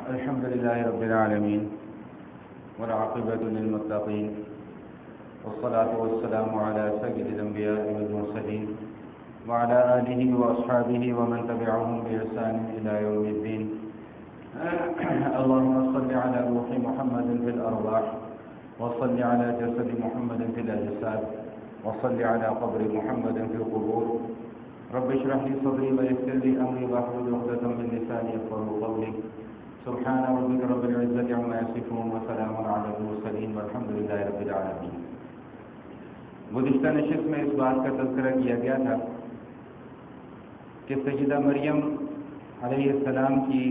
الحمد لله رب العالمين والعاقبة للمتقين والصلاة والسلام على سيد الأنبياء والمرسلين وعلى آله وأصحابه ومن تبعهم بإحسان إلى يوم الدين. اللهم صل على روح محمد في الأرواح وصل على جسد محمد في الأجساد وصل على قبر محمد في القبور. رب اشرح لي صدري ويسر لي أمري واحلل عقدة من لساني يفقهوا قولي. سبحان ربك رب العزة عما يصفون وسلام على المرسلين والحمد لله رب العالمين. گزشتہ نشست میں اس بات کا تذکرہ کیا گیا تھا کہ سیدہ مریم علیہ السلام کی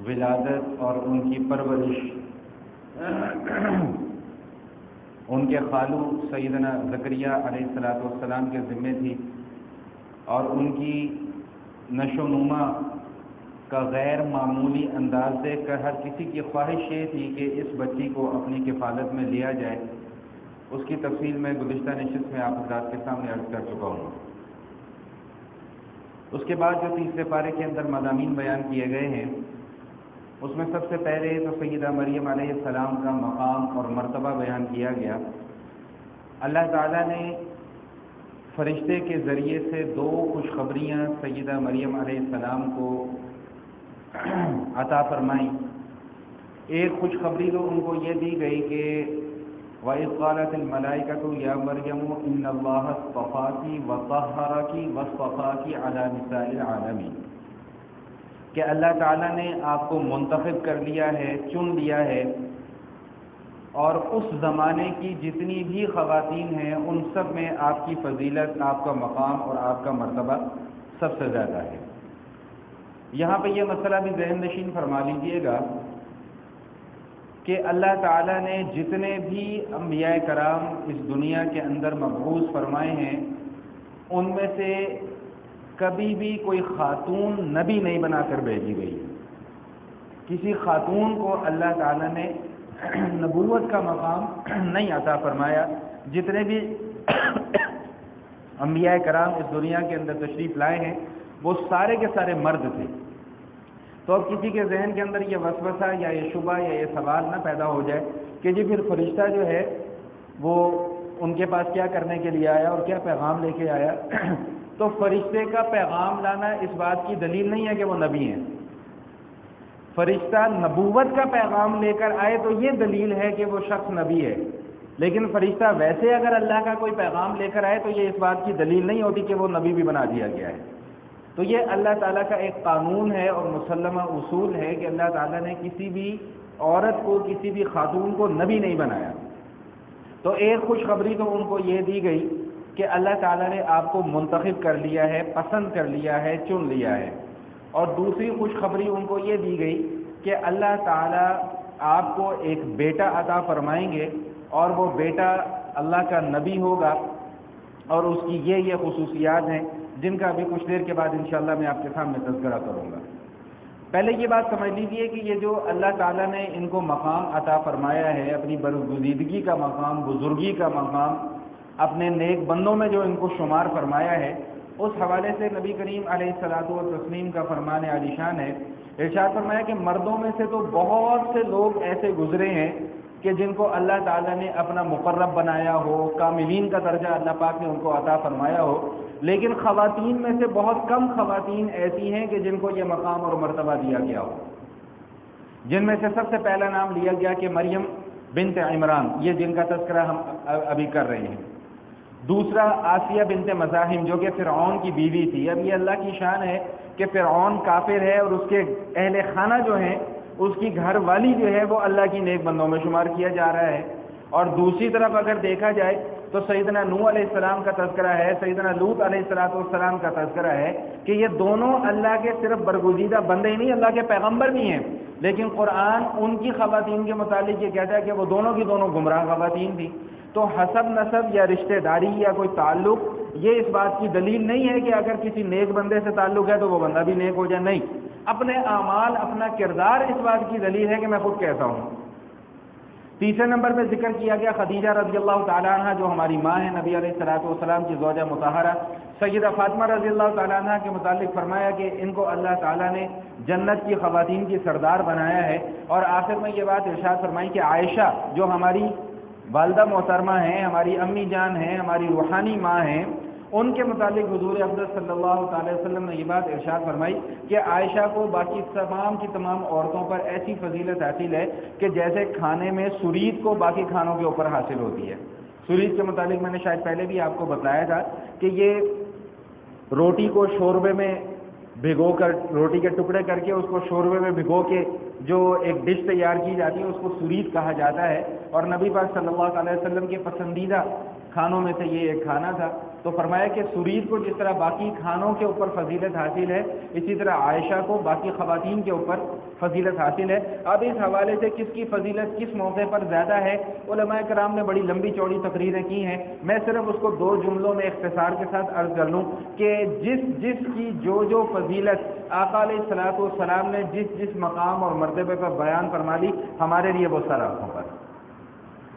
ولادت اور ان کی پرورش ان کے خالو سیدنا زکریا علیہ السلام کے ذمے تھی، اور ان کی نشو و نما کا غیر معمولی انداز دیکھ کر ہر کسی کی خواہش یہ تھی کہ اس بچی کو اپنی کفالت میں لیا جائے. اس کی تفصیل میں گزشتہ نشست میں آپ حضرات کے سامنے عرض کر چکا ہوں. اس کے بعد جو تیسرے پارے کے اندر مضامین بیان کیے گئے ہیں، اس میں سب سے پہلے تو سیدہ مریم علیہ السلام کا مقام اور مرتبہ بیان کیا گیا. اللہ تعالیٰ نے فرشتے کے ذریعے سے دو خوشخبریاں سیدہ مریم علیہ السلام کو عطا فرمائی. ایک خوشخبری تو ان کو یہ دی گئی کہ وَإِذْ قَالَتِ الْمَلَائِكَةُ يَا مَرْيَمُ إِنَّ اللَّهَ اصْطَفَاكِ وَطَهَّرَكِ وَاصْطَفَاكِ عَلَى نِسَاءِ الْعَالَمِينَ، کہ اللہ تعالیٰ نے آپ کو منتخب کر لیا ہے، چن لیا ہے، اور اس زمانے کی جتنی بھی خواتین ہیں ان سب میں آپ کی فضیلت، آپ کا مقام اور آپ کا مرتبہ سب سے زیادہ ہے. یہاں پہ یہ مسئلہ بھی ذہن نشین فرما لیجئے گا کہ اللہ تعالیٰ نے جتنے بھی انبیاء کرام اس دنیا کے اندر مبعوث فرمائے ہیں، ان میں سے کبھی بھی کوئی خاتون نبی نہیں بنا کر بھیجی گئی. کسی خاتون کو اللہ تعالیٰ نے نبوت کا مقام نہیں عطا فرمایا. جتنے بھی انبیاء کرام اس دنیا کے اندر تشریف لائے ہیں وہ سارے کے سارے مرد تھے. تو اب کسی کے ذہن کے اندر یہ وسوسہ یا یہ شبہ یا یہ سوال نہ پیدا ہو جائے کہ جی پھر فرشتہ جو ہے وہ ان کے پاس کیا کرنے کے لیے آیا اور کیا پیغام لے کے آیا. تو فرشتے کا پیغام لانا اس بات کی دلیل نہیں ہے کہ وہ نبی ہیں. فرشتہ نبوت کا پیغام لے کر آئے تو یہ دلیل ہے کہ وہ شخص نبی ہے. لیکن فرشتہ ویسے اگر اللہ کا کوئی پیغام لے کر آئے تو یہ اس بات کی دلیل نہیں ہوتی کہ وہ نبی بھی بنا دیا گیا ہے. تو یہ اللہ تعالیٰ کا ایک قانون ہے اور مسلمہ اصول ہے کہ اللہ تعالیٰ نے کسی بھی عورت کو، کسی بھی خاتون کو نبی نہیں بنایا. تو ایک خوشخبری تو ان کو یہ دی گئی کہ اللہ تعالیٰ نے آپ کو منتخب کر لیا ہے، پسند کر لیا ہے، چن لیا ہے. اور دوسری خوشخبری ان کو یہ دی گئی کہ اللہ تعالیٰ آپ کو ایک بیٹا عطا فرمائیں گے، اور وہ بیٹا اللہ کا نبی ہوگا، اور اس کی یہ خصوصیات ہیں جن کا ابھی کچھ دیر کے بعد انشاءاللہ میں آپ کے سامنے تذکرہ کروں گا. پہلے یہ بات سمجھ لیجیے کہ یہ جو اللہ تعالیٰ نے ان کو مقام عطا فرمایا ہے، اپنی برگزیدگی کا مقام، بزرگی کا مقام، اپنے نیک بندوں میں جو ان کو شمار فرمایا ہے، اس حوالے سے نبی کریم علیہ الصلوۃ والتسلیم کا فرمان عالی شان ہے. ارشاد فرمایا کہ مردوں میں سے تو بہت سے لوگ ایسے گزرے ہیں کہ جن کو اللہ تعالیٰ نے اپنا مقرب بنایا ہو، کاملین کا درجہ اللہ پاک نے ان کو عطا فرمایا ہو، لیکن خواتین میں سے بہت کم خواتین ایسی ہیں کہ جن کو یہ مقام اور مرتبہ دیا گیا ہو. جن میں سے سب سے پہلا نام لیا گیا کہ مریم بنت عمران، یہ جن کا تذکرہ ہم ابھی کر رہے ہیں. دوسرا آسیہ بنت مزاحم جو کہ فرعون کی بیوی تھی. اب یہ اللہ کی شان ہے کہ فرعون کافر ہے اور اس کے اہل خانہ جو ہیں، اس کی گھر والی جو ہے وہ اللہ کی نیک بندوں میں شمار کیا جا رہا ہے. اور دوسری طرف اگر دیکھا جائے تو سیدنا نوح علیہ السلام کا تذکرہ ہے، سیدنا لوط علیہ السلام کا تذکرہ ہے کہ یہ دونوں اللہ کے صرف برگزیدہ بندے ہی نہیں، اللہ کے پیغمبر بھی ہیں. لیکن قرآن ان کی خواتین کے متعلق یہ کہتا ہے کہ وہ دونوں کی دونوں گمراہ خواتین تھیں. تو حسب نسب یا رشتہ داری یا کوئی تعلق یہ اس بات کی دلیل نہیں ہے کہ اگر کسی نیک بندے سے تعلق ہے تو وہ بندہ بھی نیک ہو جائے. نہیں، اپنے اعمال، اپنا کردار اس بات کی دلیل ہے کہ میں خود کیسا ہوں. تیسرے نمبر پہ ذکر کیا گیا خدیجہ رضی اللہ تعالیٰ عنہ جو ہماری ماں ہیں، نبی علیہ الصلوۃ والسلام کی زوجہ مطہرہ۔ سیدہ فاطمہ رضی اللہ تعالیٰ عنہ کے متعلق فرمایا کہ ان کو اللہ تعالیٰ نے جنت کی خواتین کی سردار بنایا ہے، اور آخر میں یہ بات ارشاد فرمائی کہ عائشہ جو ہماری والدہ محترمہ ہیں، ہماری امی جان ہیں، ہماری روحانی ماں ہیں، ان کے متعلق حضور اقدس صلی اللہ تعالی وسلم نے یہ بات ارشاد فرمائی کہ عائشہ کو باقی تمام کی تمام عورتوں پر ایسی فضیلت حاصل ہے کہ جیسے کھانے میں سرید کو باقی کھانوں کے اوپر حاصل ہوتی ہے۔ سرید کے متعلق میں نے شاید پہلے بھی آپ کو بتایا تھا کہ یہ روٹی کو شوربے میں بھگو کر، روٹی کے ٹکڑے کر کے اس کو شوربے میں بھگو کے جو ایک ڈش تیار کی جاتی ہے اس کو سرید کہا جاتا ہے، اور نبی پاک صلی اللہ علیہ وسلم کے پسندیدہ کھانوں میں سے یہ ایک کھانا تھا۔ تو فرمایا کہ سرید کو جس طرح باقی کھانوں کے اوپر فضیلت حاصل ہے، اسی طرح عائشہ کو باقی خواتین کے اوپر فضیلت حاصل ہے۔ اب اس حوالے سے کس کی فضیلت کس موقع پر زیادہ ہے، علماء کرام نے بڑی لمبی چوڑی تقریریں کی ہیں، میں صرف اس کو 2 جملوں میں اختصار کے ساتھ عرض کر لوں کہ جس کی جو فضیلت آقا علیہ الصلوۃ والسلام نے جس مقام اور مرتبے پر بیان فرما لی، ہمارے لیے وہ سر آنکھوں پر۔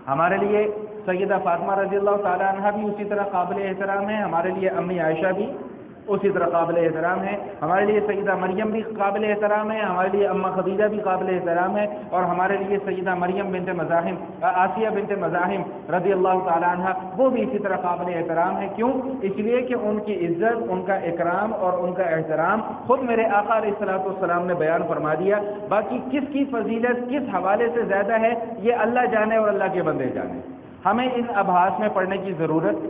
ہمارے لیے سیدہ فاطمہ رضی اللہ تعالیٰ عنہ بھی اسی طرح قابل احترام ہے، ہمارے لیے امی عائشہ بھی اسی طرح قابل احترام ہے، ہمارے لیے سیدہ مریم بھی قابل احترام ہے، ہمارے لیے اماں خدیجہ بھی قابل احترام ہے، اور ہمارے لیے سیدہ مریم بنت مزاحم، آسیہ بنت مزاحم رضی اللہ تعالیٰ عنہ وہ بھی اسی طرح قابل احترام ہے۔ کیوں؟ اس لیے کہ ان کی عزت، ان کا اکرام اور ان کا احترام خود میرے آقا علیہ الصلوۃ والسلام نے بیان فرما دیا۔ باقی کس کی فضیلت کس حوالے سے زیادہ ہے یہ اللہ جانے اور اللہ کے بندے جانے، ہمیں ان ابحاث میں پڑھنے کی ضرورت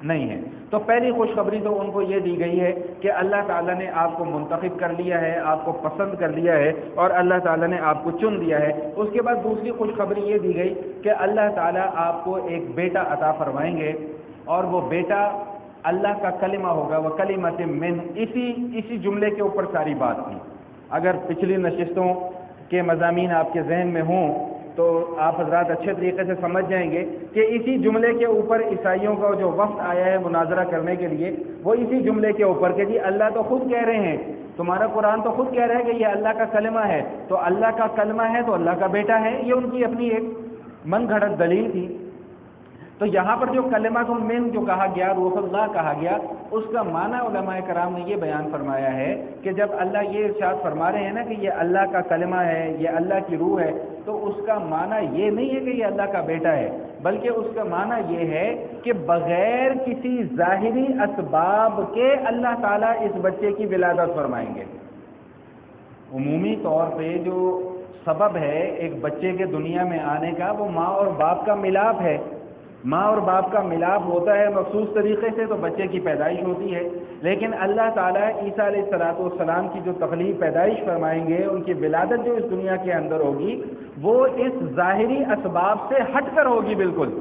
نہیں ہے۔ تو پہلی خوشخبری تو ان کو یہ دی گئی ہے کہ اللہ تعالیٰ نے آپ کو منتخب کر لیا ہے، آپ کو پسند کر لیا ہے، اور اللہ تعالیٰ نے آپ کو چن لیا ہے۔ اس کے بعد دوسری خوشخبری یہ دی گئی کہ اللہ تعالیٰ آپ کو ایک بیٹا عطا فرمائیں گے، اور وہ بیٹا اللہ کا کلمہ ہوگا، وہ کلمۃ من، اسی جملے کے اوپر ساری بات تھی۔ اگر پچھلی نشستوں کے مضامین آپ کے ذہن میں ہوں تو آپ حضرات اچھے طریقے سے سمجھ جائیں گے کہ اسی جملے کے اوپر عیسائیوں کا جو وفد آیا ہے مناظرہ کرنے کے لیے، وہ اسی جملے کے اوپر کہ جی اللہ تو خود کہہ رہے ہیں، تمہارا قرآن تو خود کہہ رہا ہے کہ یہ اللہ کا کلمہ ہے، تو اللہ کا کلمہ ہے تو اللہ کا بیٹا ہے، یہ ان کی اپنی ایک من گھڑت دلیل تھی۔ تو یہاں پر جو کلمۃ من جو کہا گیا، روح اللہ کہا گیا، اس کا معنی علماء کرام نے یہ بیان فرمایا ہے کہ جب اللہ یہ ارشاد فرما رہے ہیں نا کہ یہ اللہ کا کلمہ ہے، یہ اللہ کی روح ہے، تو اس کا معنی یہ نہیں ہے کہ یہ اللہ کا بیٹا ہے، بلکہ اس کا معنی یہ ہے کہ بغیر کسی ظاہری اسباب کے اللہ تعالیٰ اس بچے کی ولادت فرمائیں گے۔ عمومی طور پہ جو سبب ہے ایک بچے کے دنیا میں آنے کا، وہ ماں اور باپ کا ملاپ ہے۔ ماں اور باپ کا ملاپ ہوتا ہے مخصوص طریقے سے تو بچے کی پیدائش ہوتی ہے، لیکن اللہ تعالیٰ عیسیٰ علیہ الصلوۃ والسلام کی جو تخلیق پیدائش فرمائیں گے، ان کی ولادت جو اس دنیا کے اندر ہوگی، وہ اس ظاہری اسباب سے ہٹ کر ہوگی، بالکل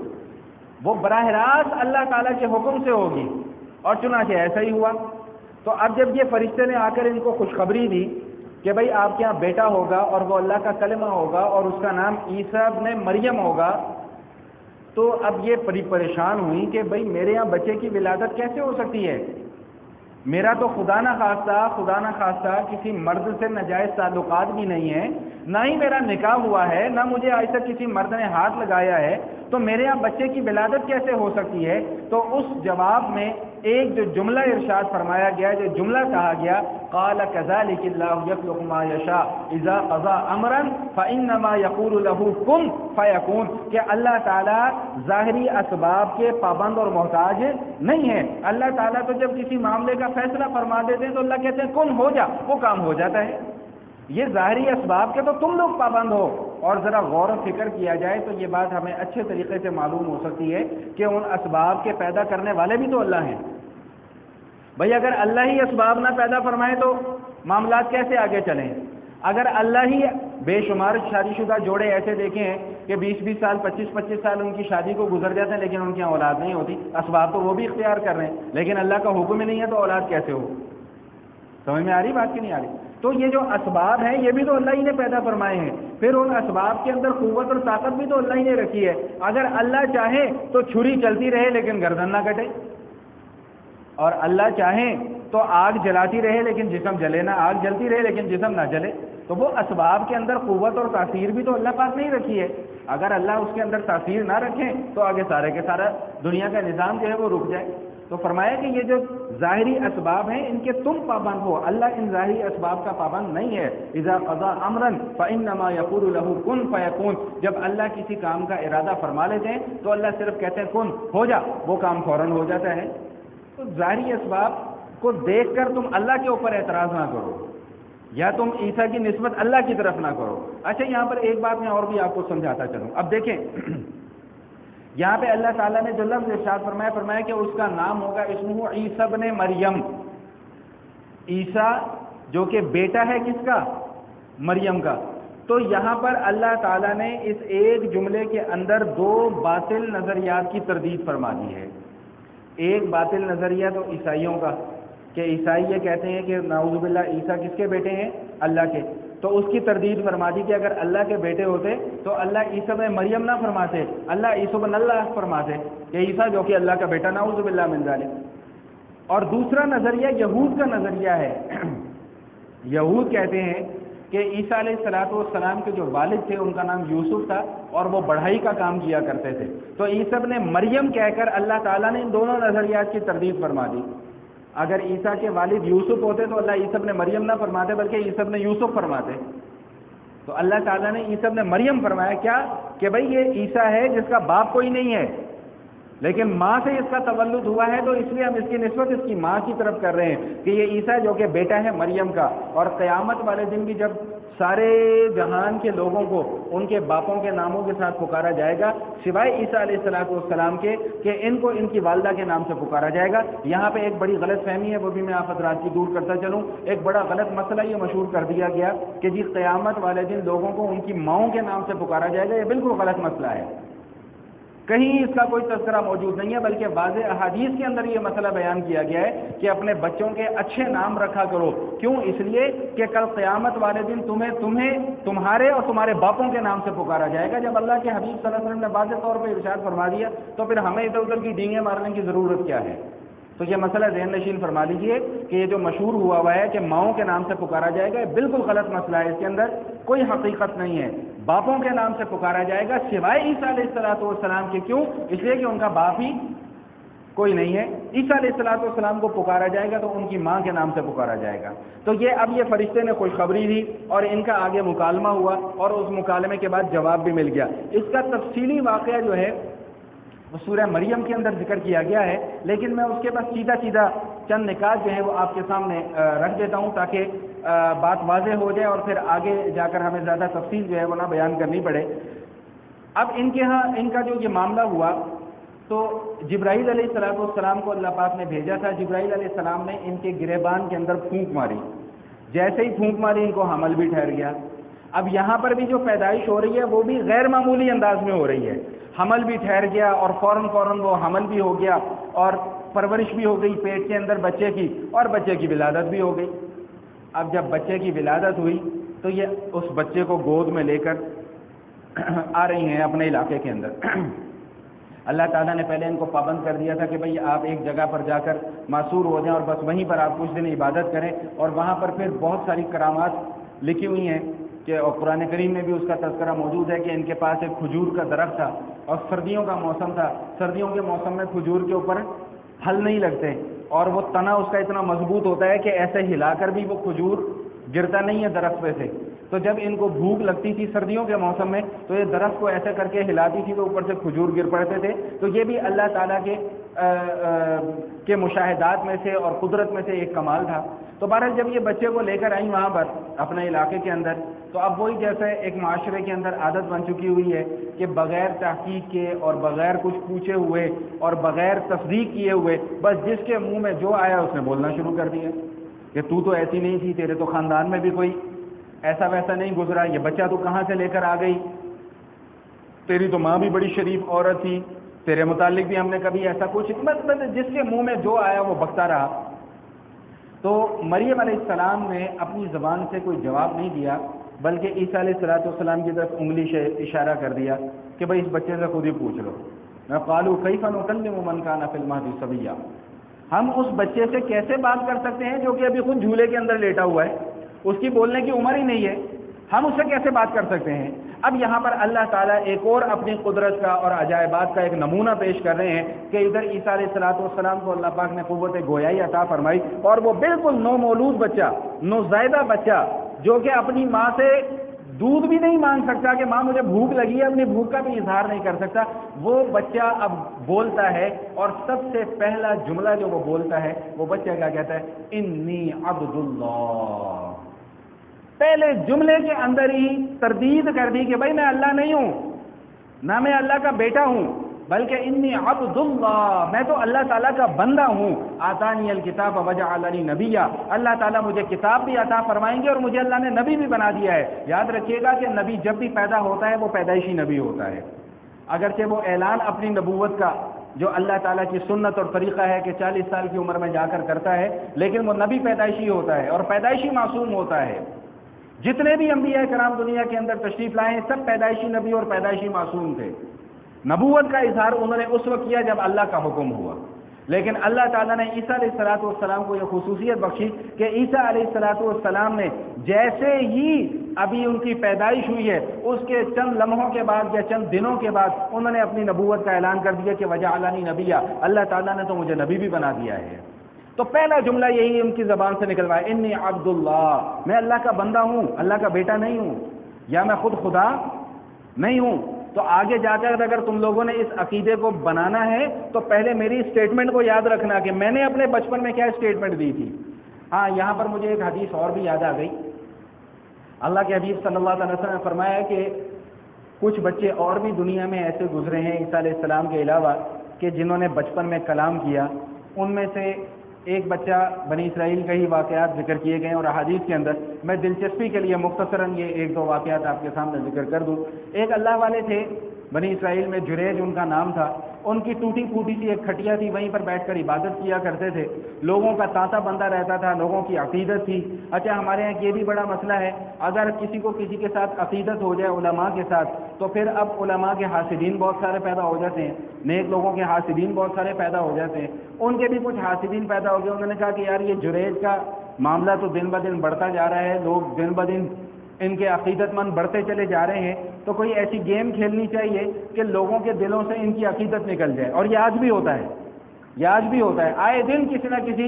وہ براہ راست اللہ تعالیٰ کے حکم سے ہوگی، اور چنانچہ ایسا ہی ہوا۔ تو اب جب یہ فرشتے نے آ کر ان کو خوشخبری دی کہ بھئی آپ کے یہاں بیٹا ہوگا اور وہ اللہ کا کلمہ ہوگا اور اس کا نام عیسیٰ ابن مریم ہوگا، تو اب یہ پریشان ہوئی کہ بھئی میرے یہاں بچے کی ولادت کیسے ہو سکتی ہے؟ میرا تو خدا نہ خواستہ کسی مرد سے ناجائز تعلقات بھی نہیں ہے، نہ ہی میرا نکاح ہوا ہے، نہ مجھے آج تک کسی مرد نے ہاتھ لگایا ہے، تو میرے یہاں بچے کی ولادت کیسے ہو سکتی ہے؟ تو اس جواب میں ایک جو جملہ ارشاد فرمایا گیا، جو جملہ کہا گیا، قال كذلك الله يخلق ما يشاء اذا قضى امرا فانما يقول له كن فيكون، کہ اللہ تعالیٰ ظاہری اسباب کے پابند اور محتاج نہیں ہے۔ اللہ تعالیٰ تو جب کسی معاملے کا فیصلہ فرما دیتے ہیں تو اللہ کہتے ہیں کن ہو جا، وہ کام ہو جاتا ہے۔ یہ ظاہری اسباب کے تو تم لوگ پابند ہو، اور ذرا غور و فکر کیا جائے تو یہ بات ہمیں اچھے طریقے سے معلوم ہو سکتی ہے کہ ان اسباب کے پیدا کرنے والے بھی تو اللہ ہیں۔ بھئی اگر اللہ ہی اسباب نہ پیدا فرمائے تو معاملات کیسے آگے چلیں؟ اگر اللہ ہی، بے شمار شادی شدہ جوڑے ایسے دیکھے ہیں کہ 20-20 سال 25-25 سال ان کی شادی کو گزر جاتے ہیں لیکن ان کی اولاد نہیں ہوتی، اسباب تو وہ بھی اختیار کر رہے ہیں لیکن اللہ کا حکم ہی نہیں ہے، تو اولاد کیسے ہو؟ سمجھ میں آ رہی بات کہ نہیں آ رہی؟ تو یہ جو اسباب ہیں یہ بھی تو اللہ ہی نے پیدا فرمائے ہیں، پھر ان اسباب کے اندر قوت اور طاقت بھی تو اللہ ہی نے رکھی ہے۔ اگر اللہ چاہے تو چھری چلتی رہے لیکن گردن نہ کٹے، اور اللہ چاہیں تو آگ جلاتی رہے لیکن جسم جلے نہ، آگ جلتی رہے لیکن جسم نہ جلے، تو وہ اسباب کے اندر قوت اور تاثیر بھی تو اللہ پاک نے ہی رکھی ہے. اگر اللہ اس کے اندر تاثیر نہ رکھیں تو آگے سارے کے سارا دنیا کا نظام جو ہے وہ رک جائے. تو فرمایا کہ یہ جو ظاہری اسباب ہیں ان کے تم پابند ہو، اللہ ان ظاہری اسباب کا پابند نہیں ہے. اذا قضى امرا فانما يقول له كن فيكون، جب اللہ کسی کام کا ارادہ فرما لیتے ہیں تو اللہ صرف کہتے ہیں کن ہو جا، وہ کام فوراً ہو جاتا ہے. تو ظاہری اسباب کو دیکھ کر تم اللہ کے اوپر اعتراض نہ کرو، یا تم عیسیٰ کی نسبت اللہ کی طرف نہ کرو. اچھا یہاں پر ایک بات میں اور بھی آپ کو سمجھاتا چلوں. اب دیکھیں یہاں پہ اللہ تعالیٰ نے جو لفظ ارشاد فرمایا کہ اس کا نام ہوگا اسمہ عیسیٰ ابن مریم. عیسیٰ جو کہ بیٹا ہے کس کا؟ مریم کا. تو یہاں پر اللہ تعالیٰ نے اس ایک جملے کے اندر دو باطل نظریات کی تردید فرما دی ہے. ایک باطل نظریہ تو عیسائیوں کا کہ عیسائی یہ کہتے ہیں کہ نعوذ باللہ عیسیٰ کس کے بیٹے ہیں؟ اللہ کے. تو اس کی تردید فرما دی کہ اگر اللہ کے بیٹے ہوتے تو اللہ عیسیٰ بن مریم نہ فرماتے، اللہ عیسیٰ بن اللہ فرماتے کہ عیسیٰ جو کہ اللہ کا بیٹا نعوذ باللہ من ذالک. اور دوسرا نظریہ یہود کا نظریہ ہے. یہود کہتے ہیں کہ عیسیٰ علیہ السلام کے جو والد تھے ان کا نام یوسف تھا اور وہ بڑھائی کا کام کیا کرتے تھے. تو عیسیٰ ابن مریم کہہ کر اللہ تعالیٰ نے ان دونوں نظریات کی تردید فرما دی. اگر عیسیٰ کے والد یوسف ہوتے تو اللہ عیسیٰ ابن مریم نہ فرماتے بلکہ عیسیٰ ابن یوسف فرماتے. تو اللہ تعالیٰ نے عیسیٰ ابن مریم فرمایا کیا کہ بھئی یہ عیسیٰ ہے جس کا باپ کوئی نہیں ہے لیکن ماں سے اس کا تولد ہوا ہے، تو اس لیے ہم اس کی نسبت اس کی ماں کی طرف کر رہے ہیں کہ یہ عیسیٰ جو کہ بیٹا ہے مریم کا. اور قیامت والے دن بھی جب سارے جہان کے لوگوں کو ان کے باپوں کے ناموں کے ساتھ پکارا جائے گا سوائے عیسیٰ علیہ السلام کے کہ ان کو ان کی والدہ کے نام سے پکارا جائے گا. یہاں پہ ایک بڑی غلط فہمی ہے، وہ بھی میں آپ حضرات کی دور کرتا چلوں. ایک بڑا غلط مسئلہ یہ مشہور کر دیا گیا کہ جی قیامت والے دن لوگوں کو ان کی ماؤں کے نام سے پکارا جائے گا. یہ بالکل غلط مسئلہ ہے، کہیں اس کا کوئی تذکرہ موجود نہیں ہے، بلکہ واضح احادیث کے اندر یہ مسئلہ بیان کیا گیا ہے کہ اپنے بچوں کے اچھے نام رکھا کرو. کیوں؟ اس لیے کہ کل قیامت والے دن تمہیں تمہارے اور تمہارے باپوں کے نام سے پکارا جائے گا. جب اللہ کے حبیب صلی اللہ علیہ وسلم نے واضح طور پہ ارشاد فرما دیا تو پھر ہمیں ادھر ادھر کی ڈینگیں مارنے کی ضرورت کیا ہے؟ تو یہ مسئلہ ذہن نشین فرما لیجئے کہ یہ جو مشہور ہوا ہے کہ ماؤں کے نام سے پکارا جائے گا یہ بالکل غلط مسئلہ ہے، اس کے اندر کوئی حقیقت نہیں ہے. باپوں کے نام سے پکارا جائے گا سوائے عیسیٰ علیہ السلام کے. کیوں؟ اس لیے کہ ان کا باپ ہی کوئی نہیں ہے. عیسیٰ علیہ السلام کو پکارا جائے گا تو ان کی ماں کے نام سے پکارا جائے گا. تو یہ اب یہ فرشتے نے خوشخبری دی اور ان کا آگے مکالمہ ہوا اور اس مکالمے کے بعد جواب بھی مل گیا. اس کا تفصیلی واقعہ جو ہے سورہ مریم کے اندر ذکر کیا گیا ہے، لیکن میں اس کے بعد سیدھا چند نکات جو ہے وہ آپ کے سامنے رکھ دیتا ہوں تاکہ بات واضح ہو جائے اور پھر آگے جا کر ہمیں زیادہ تفصیل جو ہے وہ نہ بیان کرنی پڑے. اب ان کے ہاں ان کا جو یہ معاملہ ہوا تو جبرائیل علیہ السلام کو اللہ پاک نے بھیجا تھا. جبرائیل علیہ السلام نے ان کے گریبان کے اندر پھونک ماری. جیسے ہی پھونک ماری ان کو حمل بھی ٹھہر گیا. اب یہاں پر بھی جو پیدائش ہو رہی ہے وہ بھی غیر معمولی انداز میں ہو رہی ہے. حمل بھی ٹھہر گیا اور فوراً وہ حمل بھی ہو گیا اور پرورش بھی ہو گئی پیٹ کے اندر بچے کی اور بچے کی ولادت بھی ہو گئی. اب جب بچے کی ولادت ہوئی تو یہ اس بچے کو گود میں لے کر آ رہی ہیں اپنے علاقے کے اندر. اللہ تعالیٰ نے پہلے ان کو پابند کر دیا تھا کہ بھئی آپ ایک جگہ پر جا کر معصور ہو جائیں اور بس وہیں پر آپ کچھ دن عبادت کریں. اور وہاں پر پھر بہت ساری کرامات لکھی ہوئی ہیں کہ اور قرآن کریم میں بھی اس کا تذکرہ موجود ہے کہ ان کے پاس ایک کھجور کا درخت تھا اور سردیوں کا موسم تھا. سردیوں کے موسم میں کھجور کے اوپر پھل نہیں لگتے اور وہ تنا اس کا اتنا مضبوط ہوتا ہے کہ ایسے ہلا کر بھی وہ کھجور گرتا نہیں ہے درخت پہ سے. تو جب ان کو بھوک لگتی تھی سردیوں کے موسم میں تو یہ درخت کو ایسے کر کے ہلاتی تھی تو اوپر سے کھجور گر پڑتے تھے. تو یہ بھی اللہ تعالیٰ کے مشاہدات میں سے اور قدرت میں سے ایک کمال تھا. تو بہرحال جب یہ بچے کو لے کر آئیں وہاں پر اپنے علاقے کے اندر تو اب وہی جیسے ایک معاشرے کے اندر عادت بن چکی ہوئی ہے کہ بغیر تحقیق کے اور بغیر کچھ پوچھے ہوئے اور بغیر تصدیق کیے ہوئے بس جس کے منہ میں جو آیا اس نے بولنا شروع کر دیا کہ تو ایسی نہیں تھی، تیرے تو خاندان میں بھی کوئی ایسا ویسا نہیں گزرا، یہ بچہ تو کہاں سے لے کر آ گئی، تیری تو ماں بھی بڑی شریف عورت تھی، تیرے متعلق بھی ہم نے کبھی ایسا کچھ مطلب جس کے منہ میں جو آیا وہ بکتا رہا. تو مریم علیہ السلام نے اپنی زبان سے کوئی جواب نہیں دیا بلکہ عیسیٰ علیہ السلام کی طرف انگلی سے اشارہ کر دیا کہ بھئی اس بچے سے خود ہی پوچھ لو. قالوا کیف نکلم من کان فی المہد صبیا، ہم اس بچے سے کیسے بات کر سکتے ہیں جو کہ ابھی خود جھولے کے اندر لیٹا ہوا ہے، اس کی بولنے کی عمر ہی نہیں ہے، ہم اس سے کیسے بات کر سکتے ہیں؟ اب یہاں پر اللہ تعالیٰ ایک اور اپنی قدرت کا اور عجائبات کا ایک نمونہ پیش کر رہے ہیں کہ ادھر عیسیٰ علیہ الصلوۃ والسلام کو اللہ پاک نے قوت گویائی عطا فرمائی، اور وہ بالکل نو مولود بچہ، نوزائیدہ بچہ جو کہ اپنی ماں سے دودھ بھی نہیں مانگ سکتا کہ ماں مجھے بھوک لگی ہے، اپنی بھوک کا بھی اظہار نہیں کر سکتا، وہ بچہ اب بولتا ہے، اور سب سے پہلا جملہ جو وہ بولتا ہے، وہ بچہ کیا کہتا ہے؟ انی عبد اللہ۔ پہلے جملے کے اندر ہی تردید کر دی کہ بھائی میں اللہ نہیں ہوں، نہ میں اللہ کا بیٹا ہوں، بلکہ انی عبد اللہ، میں تو اللہ تعالیٰ کا بندہ ہوں۔ آتانی الکتاب وجعلنی نبیا، اللہ تعالیٰ مجھے کتاب بھی عطا فرمائیں گے اور مجھے اللہ نے نبی بھی بنا دیا ہے۔ یاد رکھیے گا کہ نبی جب بھی پیدا ہوتا ہے وہ پیدائشی نبی ہوتا ہے، اگرچہ وہ اعلان اپنی نبوت کا جو اللہ تعالیٰ کی سنت اور طریقہ ہے کہ 40 سال کی عمر میں جا کر کرتا ہے، لیکن وہ نبی پیدائشی ہوتا ہے اور پیدائشی معصوم ہوتا ہے۔ جتنے بھی انبیاء کرام دنیا کے اندر تشریف لائے ہیں سب پیدائشی نبی اور پیدائشی معصوم تھے۔ نبوت کا اظہار انہوں نے اس وقت کیا جب اللہ کا حکم ہوا، لیکن اللہ تعالیٰ نے عیسیٰ علیہ الصلوۃ والسلام کو یہ خصوصیت بخشی کہ عیسیٰ علیہ الصلوۃ والسلام نے جیسے ہی ابھی ان کی پیدائش ہوئی ہے اس کے چند لمحوں کے بعد یا چند دنوں کے بعد انہوں نے اپنی نبوت کا اعلان کر دیا کہ وجعلنی نبیا، اللہ تعالیٰ نے تو مجھے نبی بھی بنا دیا ہے۔ تو پہلا جملہ یہی ان کی زبان سے نکلوا ہے، انی عبد اللہ، میں اللہ کا بندہ ہوں، اللہ کا بیٹا نہیں ہوں، یا میں خود خدا نہیں ہوں۔ تو آگے جا کر اگر تم لوگوں نے اس عقیدے کو بنانا ہے تو پہلے میری اسٹیٹمنٹ کو یاد رکھنا کہ میں نے اپنے بچپن میں کیا اسٹیٹمنٹ دی تھی۔ ہاں، یہاں پر مجھے ایک حدیث اور بھی یاد آ گئی۔ اللہ کے حبیب صلی اللہ علیہ وسلم نے فرمایا کہ کچھ بچے اور بھی دنیا میں ایسے گزرے ہیں عیسیٰ علیہ السلام کے علاوہ کہ جنہوں نے بچپن میں کلام کیا، ان میں سے ایک بچہ بنی اسرائیل کا ہی واقعات ذکر کیے گئے، اور احادیث کے اندر میں دلچسپی کے لیے مختصراً یہ ایک دو واقعات آپ کے سامنے ذکر کر دوں۔ ایک اللہ والے تھے بنی اسرائیل میں، جریج ان کا نام تھا، ان کی ٹوٹی پھوٹی سی ایک کھٹیا تھی، وہیں پر بیٹھ کر عبادت کیا کرتے تھے، لوگوں کا تانتا بندہ رہتا تھا، لوگوں کی عقیدت تھی۔ اچھا، ہمارے یہاں یہ بھی بڑا مسئلہ ہے، اگر کسی کو کسی کے ساتھ عقیدت ہو جائے علماء کے ساتھ تو پھر اب علماء کے حاسدین بہت سارے پیدا ہو جاتے ہیں، نیک لوگوں کے حاسدین بہت سارے پیدا ہو جاتے ہیں۔ ان کے بھی کچھ حاسدین پیدا ہو گئے، انہوں نے کہا کہ یار یہ جریج کا معاملہ تو دن بدن بڑھتا جا رہا ہے، لوگ دن بدن ان کے عقیدت مند بڑھتے چلے جا رہے ہیں، تو کوئی ایسی گیم کھیلنی چاہیے کہ لوگوں کے دلوں سے ان کی عقیدت نکل جائے۔ اور یہ آج بھی ہوتا ہے، یہ آج بھی ہوتا ہے، آئے دن کسی نہ کسی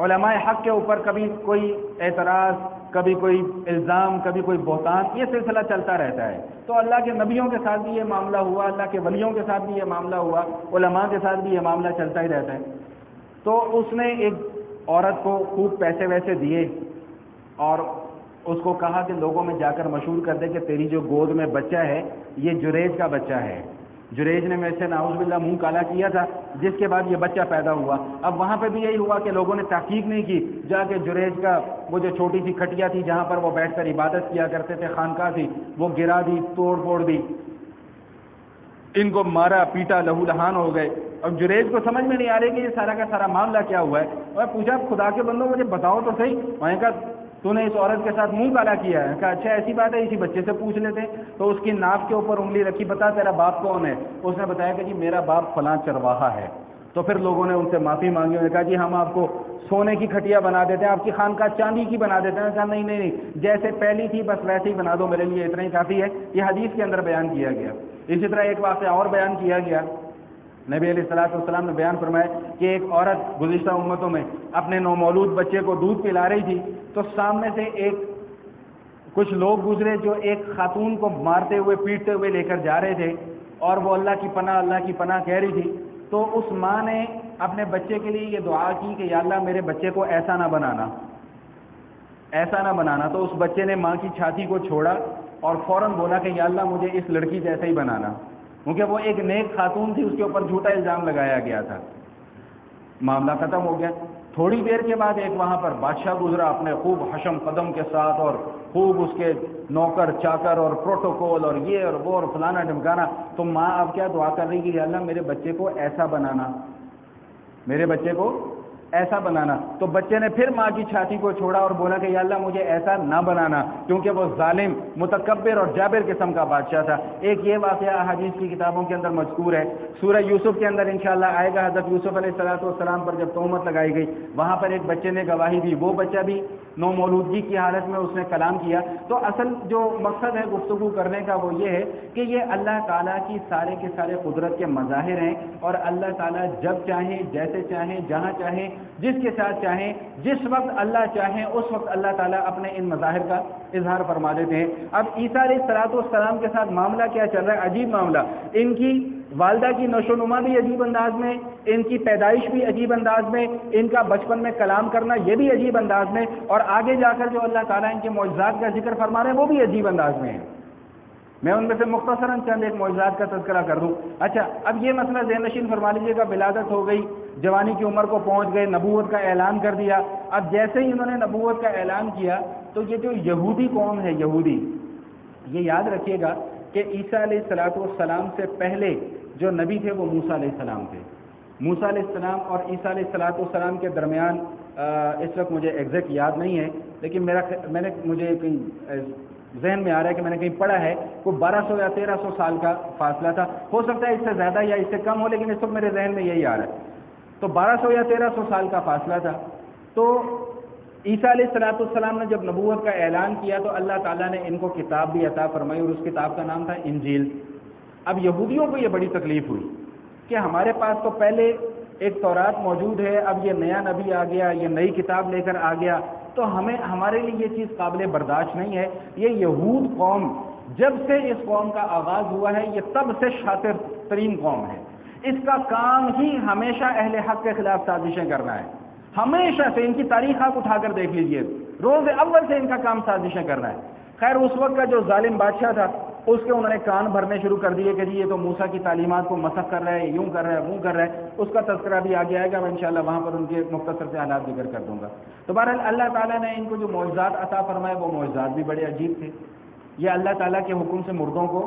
علماء حق کے اوپر کبھی کوئی اعتراض، کبھی کوئی الزام، کبھی کوئی بہتان، یہ سلسلہ چلتا رہتا ہے۔ تو اللہ کے نبیوں کے ساتھ بھی یہ معاملہ ہوا، اللہ کے ولیوں کے ساتھ بھی یہ معاملہ ہوا، علماء کے ساتھ بھی یہ معاملہ چلتا ہی رہتا ہے۔ تو اس نے ایک عورت کو خوب پیسے ویسے دیے اور اس کو کہا کہ لوگوں میں جا کر مشہور کر دے کہ تیری جو گود میں بچہ ہے یہ جریج کا بچہ ہے۔ جریج نے میرے سے نعوذ باللہ منہ کالا کیا تھا، جس کے بعد یہ بچہ پیدا ہوا۔ اب وہاں پہ بھی یہی ہوا کہ لوگوں نے تحقیق نہیں کی، جا کے جریج کا وہ جو چھوٹی سی کھٹیا تھی جہاں پر وہ بیٹھ کر عبادت کیا کرتے تھے، خانقاہ تھی، وہ گرا دی، توڑ پھوڑ دی، ان کو مارا پیٹا، لہو لہان ہو گئے۔ اب جریج کو سمجھ میں نہیں آ رہی کہ یہ سارا کا سارا معاملہ کیا ہوا ہے۔ اور پوچھا خدا کے بندوں مجھے بتاؤ تو صحیح، میں نے کہا تو نے اس عورت کے ساتھ منہ کالا کیا ہے؟ کہا اچھا ایسی بات ہے، اسی بچے سے پوچھ لیتے ہیں۔ تو اس کی ناف کے اوپر انگلی رکھی، بتا تیرا باپ کون ہے؟ اس نے بتایا کہ جی میرا باپ فلاں چرواہا ہے۔ تو پھر لوگوں نے ان سے معافی مانگی، انہوں نے کہا جی ہم آپ کو سونے کی کھٹیا بنا دیتے ہیں، آپ کی خانقاہ چاندی کی بنا دیتے ہیں۔ کہا نہیں نہیں نہیں، جیسے پہلی تھی بس ویسے ہی بنا دو، میرے لیے اتنا ہی کافی ہے۔ یہ حدیث کے اندر بیان کیا گیا۔ اسی طرح ایک واقعہ اور بیان کیا گیا، نبی علیہ الصلوۃ والسلام نے بیان فرمایا کہ ایک عورت گزشتہ امتوں میں اپنے نومولود بچے کو دودھ پلا رہی تھی، تو سامنے سے کچھ لوگ گزرے جو ایک خاتون کو مارتے ہوئے پیٹتے ہوئے لے کر جا رہے تھے، اور وہ اللہ کی پناہ کہہ رہی تھی۔ تو اس ماں نے اپنے بچے کے لیے یہ دعا کی کہ یا اللہ میرے بچے کو ایسا نہ بنانا، ایسا نہ بنانا۔ تو اس بچے نے ماں کی چھاتی کو چھوڑا اور فوراً بولا کہ یا اللہ مجھے اس لڑکی جیسا ہی بنانا، کیونکہ وہ ایک نیک خاتون تھی، اس کے اوپر جھوٹا الزام لگایا گیا تھا۔ معاملہ ختم ہو گیا۔ تھوڑی دیر کے بعد ایک وہاں پر بادشاہ گزرا اپنے خوب حشم قدم کے ساتھ، اور خوب اس کے نوکر چاکر اور پروٹوکول اور یہ اور وہ اور فلانا ڈمکانا۔ تو ماں اب کیا دعا کر رہی کہ یا اللہ میرے بچے کو ایسا بنانا، میرے بچے کو ایسا بنانا، تو بچے نے پھر ماں کی چھاتی کو چھوڑا اور بولا کہ یا اللہ مجھے ایسا نہ بنانا، کیونکہ وہ ظالم، متکبر اور جابر قسم کا بادشاہ تھا۔ ایک یہ واقعہ احادیث کی کتابوں کے اندر مذکور ہے، سورہ یوسف کے اندر انشاءاللہ آئے گا۔ حضرت یوسف علیہ السلام پر جب تہمت لگائی گئی، وہاں پر ایک بچے نے گواہی دی، وہ بچہ بھی نومولودگی کی حالت میں اس نے کلام کیا۔ تو اصل جو مقصد ہے گفتگو کرنے کا وہ یہ ہے کہ یہ اللہ تعالیٰ کی سارے کے سارے قدرت کے مظاہر ہیں، اور اللہ تعالیٰ جب چاہیں، جیسے چاہیں، جہاں چاہیں، جس کے ساتھ چاہیں، جس وقت اللہ چاہیں اس وقت اللہ تعالیٰ اپنے ان مظاہر کا اظہار فرما دیتے ہیں۔ اب عیسیٰ علیہ السلام کے ساتھ معاملہ کیا چل رہا ہے؟ عجیب معاملہ۔ ان کی والدہ کی نشو و نما بھی عجیب انداز میں، ان کی پیدائش بھی عجیب انداز میں، ان کا بچپن میں کلام کرنا یہ بھی عجیب انداز میں، اور آگے جا کر جو اللہ تعالیٰ ان کے معجزات کا ذکر فرما رہے ہیں وہ بھی عجیب انداز میں ہے۔ میں ان میں سے مختصراً چند ایک معجزات کا تذکرہ کر دوں۔ اچھا، اب یہ مسئلہ ذہن نشین فرما لیجیے گا، ولادت ہو گئی، جوانی کی عمر کو پہنچ گئے، نبوت کا اعلان کر دیا۔ اب جیسے ہی انہوں نے نبوت کا اعلان کیا تو یہ جو یہودی قوم ہے، یہودی، یہ یاد رکھیے گا کہ عیسیٰ علیہ السلام سے پہلے جو نبی تھے وہ موسیٰ علیہ السلام تھے۔ موسیٰ علیہ السلام اور عیسیٰ علیہ السلام کے درمیان اس وقت مجھے ایگزیکٹ یاد نہیں ہے، لیکن مجھے کہیں ذہن میں آ رہا ہے کہ میں نے کہیں پڑھا ہے کوئی 1200 یا 1300 سال کا فاصلہ تھا، ہو سکتا ہے اس سے زیادہ یا اس سے کم ہو، لیکن اس وقت میرے ذہن میں یہی آ رہا ہے۔ تو 1200 یا 1300 سال کا فاصلہ تھا۔ تو عیسیٰ علیہ السلام نے جب نبوت کا اعلان کیا تو اللہ تعالیٰ نے ان کو کتاب بھی عطا فرمائی، اور اس کتاب کا نام تھا انجیل۔ اب یہودیوں کو یہ بڑی تکلیف ہوئی کہ ہمارے پاس تو پہلے ایک تورات موجود ہے، اب یہ نیا نبی آ گیا، یہ نئی کتاب لے کر آ گیا، تو ہمارے لیے یہ چیز قابل برداشت نہیں ہے۔ یہ یہود قوم، جب سے اس قوم کا آغاز ہوا ہے، یہ تب سے شاطر ترین قوم ہے۔ اس کا کام ہی ہمیشہ اہل حق کے خلاف سازشیں کرنا ہے، ہمیشہ سے۔ ان کی تاریخ آپ اٹھا کر دیکھ لیجئے، روز اول سے ان کا کام سازشیں کرنا ہے۔ خیر، اس وقت کا جو ظالم بادشاہ تھا اس کے انہوں نے کان بھرنے شروع کر دیے کہ جی یہ تو موسیٰ کی تعلیمات کو مسخ کر رہا ہے، یوں کر رہا ہے، وہ کر رہا ہے۔ اس کا تذکرہ بھی آگے آئے گا، میں انشاءاللہ وہاں پر ان کے مختصر سے حالات ذکر کر دوں گا۔ تو بہرحال اللہ تعالیٰ نے ان کو جو معجزات عطا فرمائے وہ معجزات بھی بڑے عجیب تھے۔ یہ اللہ تعالیٰ کے حکم سے مردوں کو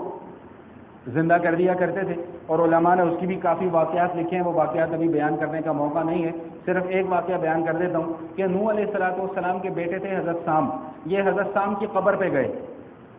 زندہ کر دیا کرتے تھے، اور علماء نے اس کی بھی کافی واقعات لکھے ہیں، وہ واقعات ابھی بیان کرنے کا موقع نہیں ہے، صرف ایک واقعہ بیان کر دیتا ہوں کہ نوح علیہ السلام کے بیٹے تھے حضرت سام۔ یہ حضرت سام کی قبر پہ گئے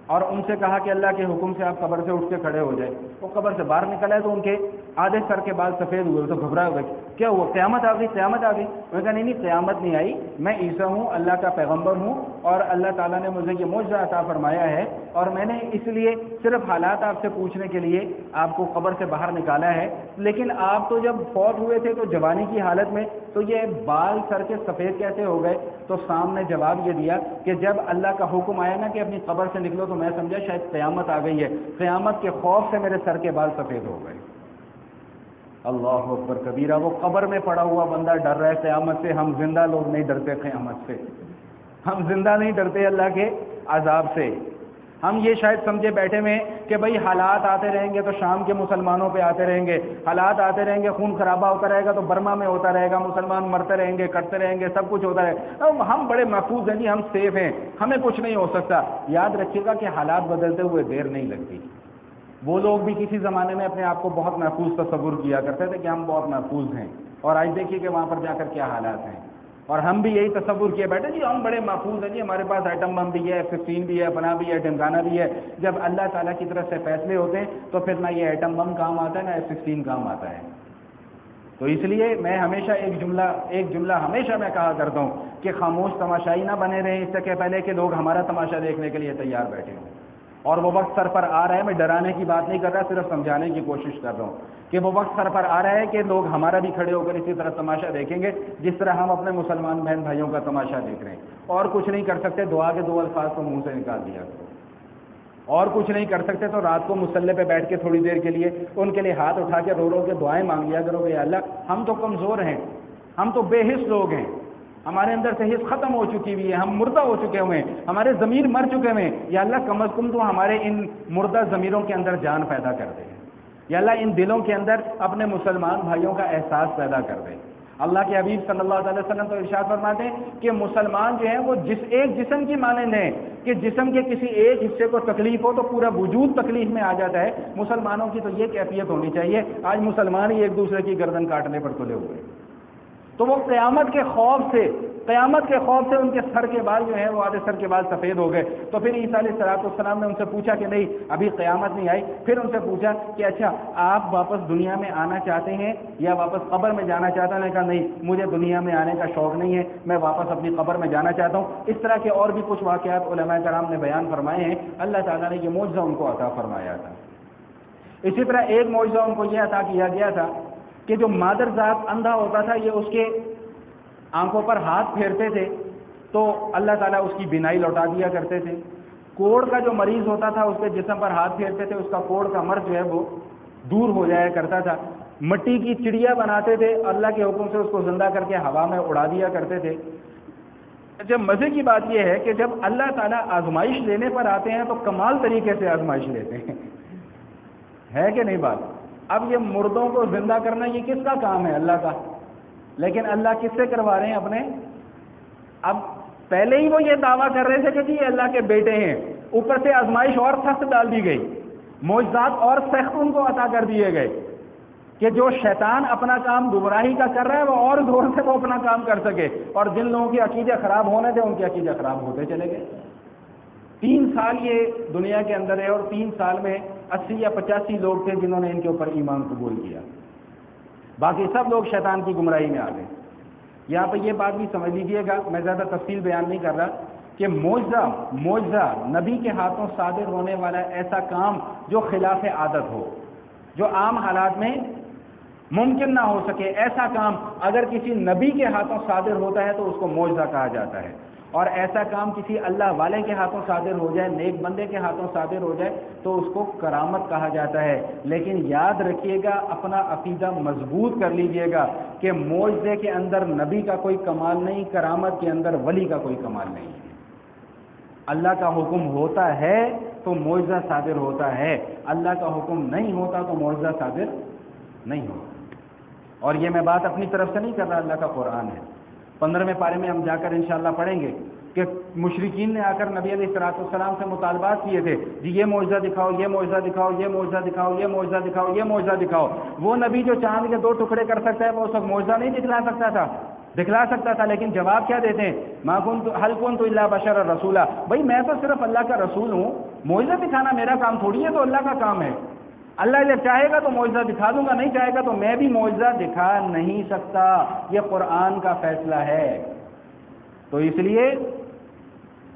اور ان سے کہا کہ اللہ کے حکم سے آپ قبر سے اٹھ کے کھڑے ہو جائے۔ وہ قبر سے باہر نکل آئے تو ان کے آدھے سر کے بال سفید ہوئے، تو گھبرا گئے، کیا ہوا؟ قیامت آ گئی، قیامت آ گئی۔ انہوں نے کہا نہیں، قیامت نہیں آئی، میں عیسیٰ ہوں، اللہ کا پیغمبر ہوں، اور اللہ تعالیٰ نے مجھے یہ معجزہ عطا فرمایا ہے، اور میں نے اس لیے صرف حالات آپ سے پوچھنے کے لیے آپ کو قبر سے باہر نکالا ہے، لیکن آپ تو جب فوت ہوئے تھے تو جوانی کی حالت میں، تو یہ بال سر کے سفید کیسے ہو گئے؟ تو سام نے جواب یہ دیا کہ جب اللہ کا حکم آیا نا کہ اپنی قبر سے نکلو تو میں سمجھا شاید قیامت آ گئی ہے، قیامت کے خوف سے میرے سر کے بال سفید ہو گئے۔ اللہ اکبر کبیرہ، وہ قبر میں پڑا ہوا بندہ ڈر رہا ہے قیامت سے۔ ہم زندہ لوگ نہیں ڈرتے قیامت سے، ہم زندہ نہیں ڈرتے اللہ کے عذاب سے۔ ہم یہ شاید سمجھے بیٹھے میں کہ بھئی حالات آتے رہیں گے تو شام کے مسلمانوں پہ آتے رہیں گے، حالات آتے رہیں گے، خون خرابہ ہوتا رہے گا تو برما میں ہوتا رہے گا، مسلمان مرتے رہیں گے، کٹتے رہیں گے، سب کچھ ہوتا رہے گا، ہم بڑے محفوظ ہیں جی، ہم سیف ہیں، ہمیں کچھ نہیں ہو سکتا۔ یاد رکھیے گا کہ حالات بدلتے ہوئے دیر نہیں لگتی۔ وہ لوگ بھی کسی زمانے میں اپنے آپ کو بہت محفوظ تصور کیا کرتے تھے کہ ہم بہت محفوظ ہیں، اور آج دیکھیے کہ وہاں پر جا کر کیا حالات ہیں۔ اور ہم بھی یہی تصور کیے بیٹھے جی ہم بڑے محفوظ ہیں جی، ہمارے پاس ایٹم بم بھی ہے، F-16 بھی ہے، پناہ بھی ہے، ڈمکانہ بھی ہے۔ جب اللہ تعالیٰ کی طرف سے فیصلے ہوتے ہیں تو پھر نہ یہ ایٹم بم کام آتا ہے نہ F-16 کام آتا ہے۔ تو اس لیے میں ہمیشہ ایک جملہ ہمیشہ میں کہا کرتا ہوں کہ خاموش تماشائی نہ بنے رہیں اس سے کہ پہلے کہ لوگ ہمارا تماشا دیکھنے کے لیے تیار بیٹھے ہوں۔ اور وہ وقت سر پر آ رہا ہے، میں ڈرانے کی بات نہیں کر رہا، صرف سمجھانے کی کوشش کر رہا ہوں کہ وہ وقت سر پر آ رہا ہے کہ لوگ ہمارا بھی کھڑے ہو کر اسی طرح تماشا دیکھیں گے جس طرح ہم اپنے مسلمان بہن بھائیوں کا تماشا دیکھ رہے ہیں۔ اور کچھ نہیں کر سکتے، دعا کے 2 الفاظ تو منہ سے نکال دیا کرو۔ اور کچھ نہیں کر سکتے تو رات کو مصلی پہ بیٹھ کے تھوڑی دیر کے لیے ان کے لیے ہاتھ اٹھا کے رو کے دعائیں مانگ لیا کرو کہ یا اللہ ہم تو کمزور ہیں، ہم تو بے حس لوگ ہیں، ہمارے اندر سے حس ختم ہو چکی ہوئی ہے، ہم مردہ ہو چکے ہوئے ہیں، ہمارے ضمیر مر چکے ہوئے ہیں، یا اللہ کم از کم تو ہمارے ان مردہ ضمیروں کے اندر جان پیدا کر دے، یا اللہ ان دلوں کے اندر اپنے مسلمان بھائیوں کا احساس پیدا کر دے۔ اللہ کے حبیب صلی اللہ علیہ وسلم تو ارشاد فرماتے ہیں کہ مسلمان جو ہیں وہ ایک جسم کی مانند ہیں کہ جسم کے کسی ایک حصے کو تکلیف ہو تو پورا وجود تکلیف میں آ جاتا ہے۔ مسلمانوں کی تو یہ کیفیت ہونی چاہیے۔ آج مسلمان ہی ایک دوسرے کی گردن کاٹنے پر تلے ہوئے، تو وہ قیامت کے خوف سے ان کے سر کے بال جو ہیں وہ آدھے سر کے بال سفید ہو گئے. تو پھر عیسیٰ علیہ السلام نے ان سے پوچھا کہ نہیں ابھی قیامت نہیں آئی. پھر ان سے پوچھا کہ اچھا آپ واپس دنیا میں آنا چاہتے ہیں یا واپس قبر میں جانا چاہتے ہیں؟ نے کہا نہیں مجھے دنیا میں آنے کا شوق نہیں ہے, میں واپس اپنی قبر میں جانا چاہتا ہوں. اس طرح کے اور بھی کچھ واقعات علماء کرام نے بیان فرمائے ہیں. اللہ تعالیٰ نے یہ معجزہ ان کو عطا فرمایا تھا. اسی طرح ایک معجزہ ان کو یہ عطا کیا گیا تھا کہ جو مادر ذات اندھا ہوتا تھا یہ اس کے آنکھوں پر ہاتھ پھیرتے تھے تو اللہ تعالیٰ اس کی بینائی لوٹا دیا کرتے تھے. کوڑ کا جو مریض ہوتا تھا اس کے جسم پر ہاتھ پھیرتے تھے, اس کا کوڑ کا مرض جو ہے وہ دور ہو جایا کرتا تھا. مٹی کی چڑیا بناتے تھے, اللہ کے حکم سے اس کو زندہ کر کے ہوا میں اڑا دیا کرتے تھے. جب مزے کی بات یہ ہے کہ جب اللہ تعالیٰ آزمائش لینے پر آتے ہیں تو کمال طریقے سے آزمائش لیتے ہیں, ہے کہ نہیں بات. اب یہ مردوں کو زندہ کرنا یہ کس کا کام ہے؟ اللہ کا. لیکن اللہ کس سے کروا رہے ہیں اپنے؟ اب پہلے ہی وہ یہ دعویٰ کر رہے تھے کہ جی یہ اللہ کے بیٹے ہیں, اوپر سے آزمائش اور سخت ڈال دی گئی, معجزات اور سخت ان کو عطا کر دیے گئے کہ جو شیطان اپنا کام گمراہی کا کر رہا ہے وہ اور زور سے وہ اپنا کام کر سکے, اور جن لوگوں کے عقیدے خراب ہونے تھے ان کے عقیدے خراب ہوتے چلے گئے. 3 سال یہ دنیا کے اندر ہے اور 3 سال میں 80 یا 85 لوگ تھے جنہوں نے ان کے اوپر ایمان قبول کیا, باقی سب لوگ شیطان کی گمراہی میں آ گئے. یہاں پہ یہ بات بھی سمجھ لیجیے گا, میں زیادہ تفصیل بیان نہیں کر رہا, کہ معجزہ نبی کے ہاتھوں صادر ہونے والا ایسا کام جو خلاف عادت ہو, جو عام حالات میں ممکن نہ ہو سکے, ایسا کام اگر کسی نبی کے ہاتھوں صادر ہوتا ہے تو اس کو معجزہ کہا جاتا ہے. اور ایسا کام کسی اللہ والے کے ہاتھوں صادر ہو جائے, نیک بندے کے ہاتھوں صادر ہو جائے تو اس کو کرامت کہا جاتا ہے. لیکن یاد رکھیے گا, اپنا عقیدہ مضبوط کر لیجئے گا کہ معجزے کے اندر نبی کا کوئی کمال نہیں, کرامت کے اندر ولی کا کوئی کمال نہیں ہے. اللہ کا حکم ہوتا ہے تو معجزہ صادر ہوتا ہے, اللہ کا حکم نہیں ہوتا تو معجزہ صادر نہیں ہوتا. اور یہ میں بات اپنی طرف سے نہیں کر رہا, اللہ کا قرآن ہے. 15ویں پارے میں ہم جا کر انشاءاللہ پڑھیں گے کہ مشرکین نے آ کر نبی علیہ السلام سے مطالبات کیے تھے, جی یہ معجزہ دکھاؤ, یہ معجزہ دکھاؤ, یہ معجزہ دکھاؤ, یہ معجزہ دکھاؤ, یہ معجزہ دکھاؤ. وہ نبی جو چاند کے 2 ٹکڑے کر سکتا ہے وہ اس وقت معجزہ نہیں دکھلا سکتا تھا. لیکن جواب کیا دیتے ہیں؟ ما کنت هل كنت الا بشر رسولا. بھائی میں تو صرف اللہ کا رسول ہوں, معجزہ دکھانا میرا کام تھوڑی ہے, تو اللہ کا کام ہے. اللہ جب چاہے گا تو معجزہ دکھا دوں گا, نہیں چاہے گا تو میں بھی معجزہ دکھا نہیں سکتا. یہ قرآن کا فیصلہ ہے. تو اس لیے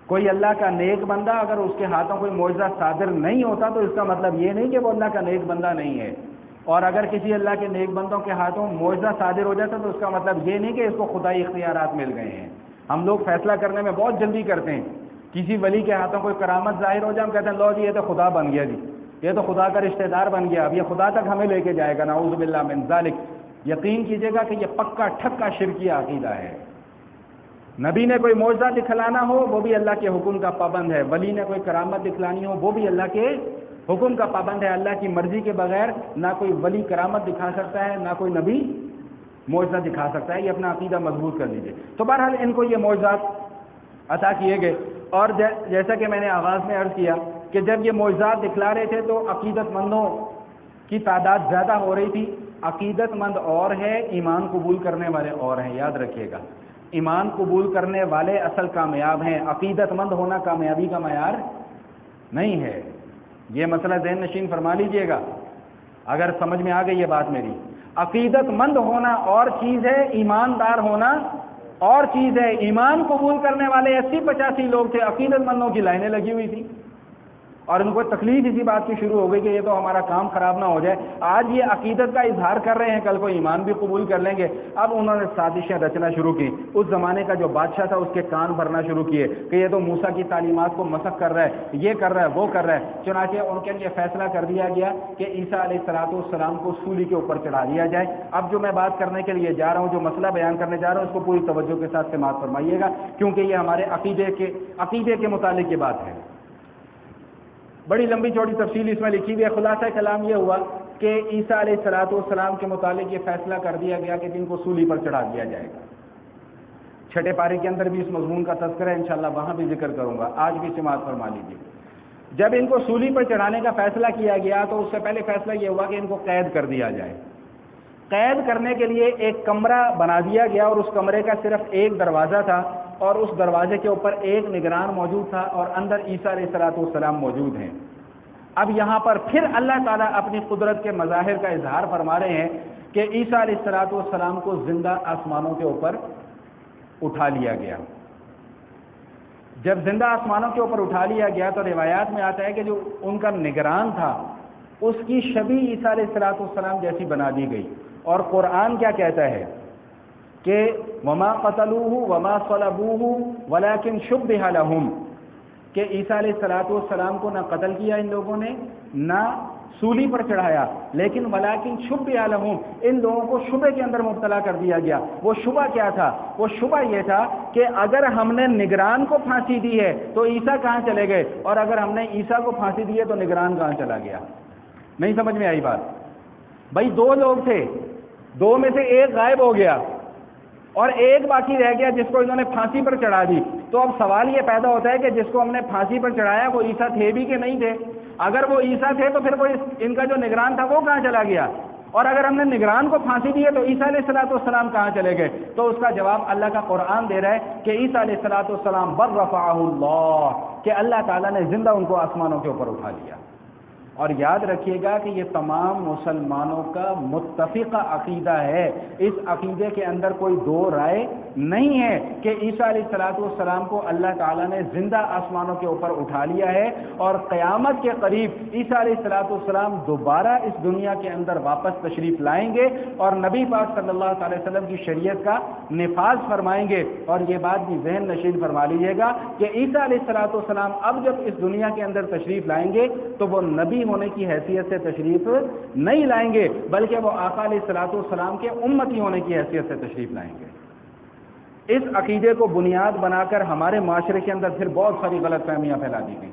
کوئی اللہ کا نیک بندہ اگر اس کے ہاتھوں کوئی معجزہ صادر نہیں ہوتا تو اس کا مطلب یہ نہیں کہ وہ اللہ کا نیک بندہ نہیں ہے. اور اگر کسی اللہ کے نیک بندوں کے ہاتھوں معجزہ صادر ہو جاتا تو اس کا مطلب یہ نہیں کہ اس کو خدائی اختیارات مل گئے ہیں. ہم لوگ فیصلہ کرنے میں بہت جلدی کرتے ہیں. کسی ولی کے ہاتھوں کوئی کرامت ظاہر ہو جائے ہم کہتے ہیں لو جی یہ تو خدا بن گیا, جی یہ تو خدا کا رشتہ دار بن گیا, اب یہ خدا تک ہمیں لے کے جائے گا. نعوذ باللہ من ذالک. یقین کیجیے گا کہ یہ پکا ٹھکا شرکیہ عقیدہ ہے. نبی نے کوئی معجزہ دکھلانا ہو وہ بھی اللہ کے حکم کا پابند ہے, ولی نے کوئی کرامت دکھلانی ہو وہ بھی اللہ کے حکم کا پابند ہے. اللہ کی مرضی کے بغیر نہ کوئی ولی کرامت دکھا سکتا ہے, نہ کوئی نبی معجزہ دکھا سکتا ہے. یہ اپنا عقیدہ مضبوط کر لیجیے. تو بہرحال ان کو یہ معجزات عطا کیے گئے. اور جیسا کہ میں نے آغاز میں عرض کیا کہ جب یہ معجزات دکھلا رہے تھے تو عقیدت مندوں کی تعداد زیادہ ہو رہی تھی. عقیدت مند اور ہے, ایمان قبول کرنے والے اور ہیں. یاد رکھیے گا, ایمان قبول کرنے والے اصل کامیاب ہیں, عقیدت مند ہونا کامیابی کا معیار نہیں ہے. یہ مسئلہ ذہن نشین فرما لیجئے گا اگر سمجھ میں آ گئی یہ بات میری. عقیدت مند ہونا اور چیز ہے, ایماندار ہونا اور چیز ہے. ایمان قبول کرنے والے 80-85 لوگ تھے, عقیدت مندوں کی لائنیں لگی ہوئی تھی اور ان کو تکلیف اسی بات کی شروع ہو گئی کہ یہ تو ہمارا کام خراب نہ ہو جائے. آج یہ عقیدت کا اظہار کر رہے ہیں, کل کو ایمان بھی قبول کر لیں گے. اب انہوں نے سازشیں رچنا شروع کی. اس زمانے کا جو بادشاہ تھا اس کے کان بھرنا شروع کیے کہ یہ تو موسیٰ کی تعلیمات کو مسخ کر رہا ہے, یہ کر رہا ہے, وہ کر رہا ہے. چنانچہ ان کے لیے فیصلہ کر دیا گیا کہ عیسیٰ علیہ السلام کو سولی کے اوپر چڑھا دیا جائے. اب جو میں بات کرنے کے لیے جا رہا ہوں, جو مسئلہ بیان کرنے جا رہا ہوں, اس کو پوری توجہ کے ساتھ سماعت فرمائیے گا کیونکہ یہ ہمارے عقیدے کے متعلق یہ بات ہے. بڑی لمبی چوڑی تفصیل اس میں لکھی ہوئی ہے. خلاصہ کلام یہ ہوا کہ عیسیٰ علیہ السلام کے متعلق یہ فیصلہ کر دیا گیا کہ جن کو سولی پر چڑھا دیا جائے گا. 6 پارے کے اندر بھی اس مضمون کا تذکرہ ہے, انشاءاللہ وہاں بھی ذکر کروں گا. آج بھی سماعت فرما لیجیے. جب ان کو سولی پر چڑھانے کا فیصلہ کیا گیا تو اس سے پہلے فیصلہ یہ ہوا کہ ان کو قید کر دیا جائے. قید کرنے کے لیے ایک کمرہ بنا دیا گیا اور اس کمرے کا صرف ایک دروازہ تھا اور اس دروازے کے اوپر ایک نگران موجود تھا اور اندر عیسیٰ علیہ السلام موجود ہیں۔ اب یہاں پر پھر اللہ تعالیٰ اپنی قدرت کے مظاہر کا اظہار فرما رہے ہیں کہ عیسیٰ علیہ السلام کو زندہ آسمانوں کے اوپر اٹھا لیا گیا۔ جب زندہ آسمانوں کے اوپر اٹھا لیا گیا تو روایات میں آتا ہے کہ جو ان کا نگران تھا اس کی شبیہ عیسیٰ علیہ السلام جیسی بنا دی گئی، اور قرآن کیا کہتا ہے کہ وما قتلوه وما صلبوه ولكن شبه لهم، کہ عیسیٰ علیہ السلام کو نہ قتل کیا ان لوگوں نے نہ سولی پر چڑھایا، لیکن ولیکن شبہ لہم، ان لوگوں کو شبہ کے اندر مبتلا کر دیا گیا۔ وہ شبہ کیا تھا؟ وہ شبہ یہ تھا کہ اگر ہم نے نگران کو پھانسی دی ہے تو عیسیٰ کہاں چلے گئے، اور اگر ہم نے عیسیٰ کو پھانسی دی ہے تو نگران کہاں چلا گیا؟ نہیں سمجھ میں آئی بات؟ بھائی دو لوگ تھے، دو میں سے ایک غائب ہو گیا اور ایک باقی رہ گیا جس کو انہوں نے پھانسی پر چڑھا دی۔ تو اب سوال یہ پیدا ہوتا ہے کہ جس کو ہم نے پھانسی پر چڑھایا وہ عیسیٰ تھے بھی کہ نہیں تھے؟ اگر وہ عیسیٰ تھے تو پھر وہ ان کا جو نگران تھا وہ کہاں چلا گیا؟ اور اگر ہم نے نگران کو پھانسی دی ہے تو عیسیٰ علیہ السلام کہاں چلے گئے؟ تو اس کا جواب اللہ کا قرآن دے رہا ہے کہ عیسیٰ علیہ السلام بر رفعہ اللہ، کہ اللہ تعالیٰ نے زندہ ان کو آسمانوں کے اوپر اٹھا لیا۔ اور یاد رکھیے گا کہ یہ تمام مسلمانوں کا متفقہ عقیدہ ہے، اس عقیدے کے اندر کوئی دو رائے نہیں ہے کہ عیسیٰ علیہ السلام کو اللہ تعالیٰ نے زندہ آسمانوں کے اوپر اٹھا لیا ہے، اور قیامت کے قریب عیسیٰ علیہ السلام دوبارہ اس دنیا کے اندر واپس تشریف لائیں گے اور نبی پاک صلی اللہ علیہ وسلم کی شریعت کا نفاذ فرمائیں گے۔ اور یہ بات بھی ذہن نشین فرما لیجیے گا کہ عیسیٰ علیہ السلام اب جب اس دنیا کے اندر تشریف لائیں گے تو وہ نبی ہونے کی حیثیت سے تشریف نہیں لائیں گے، بلکہ وہ آقا علیہ السلام کے امتی ہونے کی حیثیت سے تشریف لائیں گے۔ اس عقیدے کو بنیاد بنا کر ہمارے معاشرے کے اندر پھر بہت ساری غلط فہمیاں پھیلا دی گئی۔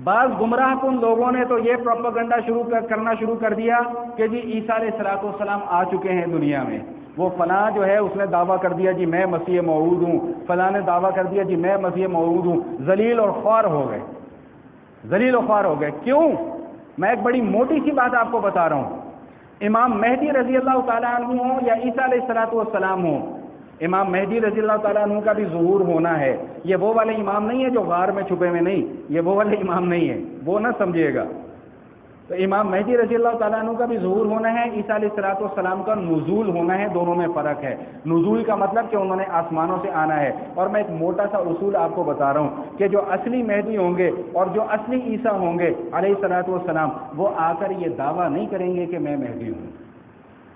بعض گمراہ کن لوگوں نے تو یہ پروپیگنڈا کرنا شروع کر دیا کہ جی عیسیٰ علیہ السلام آ چکے ہیں دنیا میں، وہ فلاں جو ہے اس نے دعویٰ کر دیا جی میں مسیح موعود ہوں، فلاں نے دعویٰ کر دیا جی میں مسیح موعود ہوں، ذلیل اور خوار ہو گئے، ذلیل و خوار ہو گئے۔ کیوں؟ میں ایک بڑی موٹی سی بات آپ کو بتا رہا ہوں۔ امام مہدی رضی اللہ تعالیٰ عنہ ہوں یا عیسیٰ علیہ السلام ہوں، امام مہدی رضی اللہ تعالیٰ عنہ کا بھی ظہور ہونا ہے۔ یہ وہ والے امام نہیں ہے جو غار میں چھپے ہوئے، نہیں، یہ وہ والے امام نہیں ہے، وہ نہ سمجھیے گا۔ تو امام مہدی رضی اللہ تعالیٰ عنہ کا بھی ظہور ہونا ہے، عیسیٰ علیہ السلام کا نزول ہونا ہے، دونوں میں فرق ہے۔ نزول کا مطلب کہ انہوں نے آسمانوں سے آنا ہے، اور میں ایک موٹا سا اصول آپ کو بتا رہا ہوں کہ جو اصلی مہدی ہوں گے اور جو اصلی عیسیٰ ہوں گے علیہ السلام، وہ آ کر یہ دعویٰ نہیں کریں گے کہ میں مہدی ہوں۔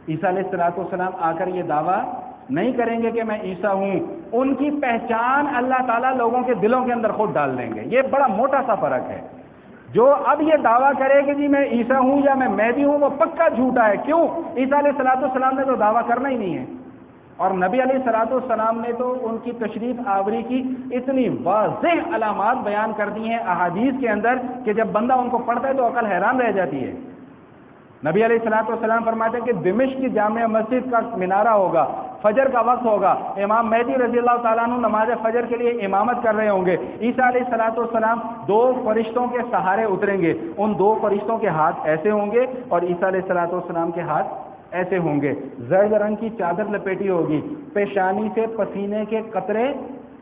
عیسیٰ علیہ السلام آ کر یہ دعویٰ نہیں کریں گے کہ میں عیسیٰ ہوں، ان کی پہچان اللہ تعالیٰ لوگوں کے دلوں کے اندر خود ڈال دیں گے۔ یہ بڑا موٹا سا فرق ہے۔ جو اب یہ دعویٰ کرے کہ جی میں عیسیٰ ہوں یا میں مہدی ہوں، وہ پکا جھوٹا ہے۔ کیوں؟ عیسیٰ علیہ السلام نے تو دعویٰ کرنا ہی نہیں ہے، اور نبی علیہ السلام نے تو ان کی تشریف آوری کی اتنی واضح علامات بیان کر دی ہیں احادیث کے اندر کہ جب بندہ ان کو پڑھتا ہے تو عقل حیران رہ جاتی ہے۔ نبی علیہ السلام فرماتے ہیں کہ دمشق کی جامع مسجد کا مینارہ ہوگا، فجر کا وقت ہوگا، امام مہدی رضی اللہ تعالیٰ عنہ نماز فجر کے لیے امامت کر رہے ہوں گے، عیسیٰ علیہ السلام دو فرشتوں کے سہارے اتریں گے، ان دو فرشتوں کے ہاتھ ایسے ہوں گے اور عیسیٰ علیہ السلام کے ہاتھ ایسے ہوں گے، زرد رنگ کی چادر لپیٹی ہوگی، پیشانی سے پسینے کے قطرے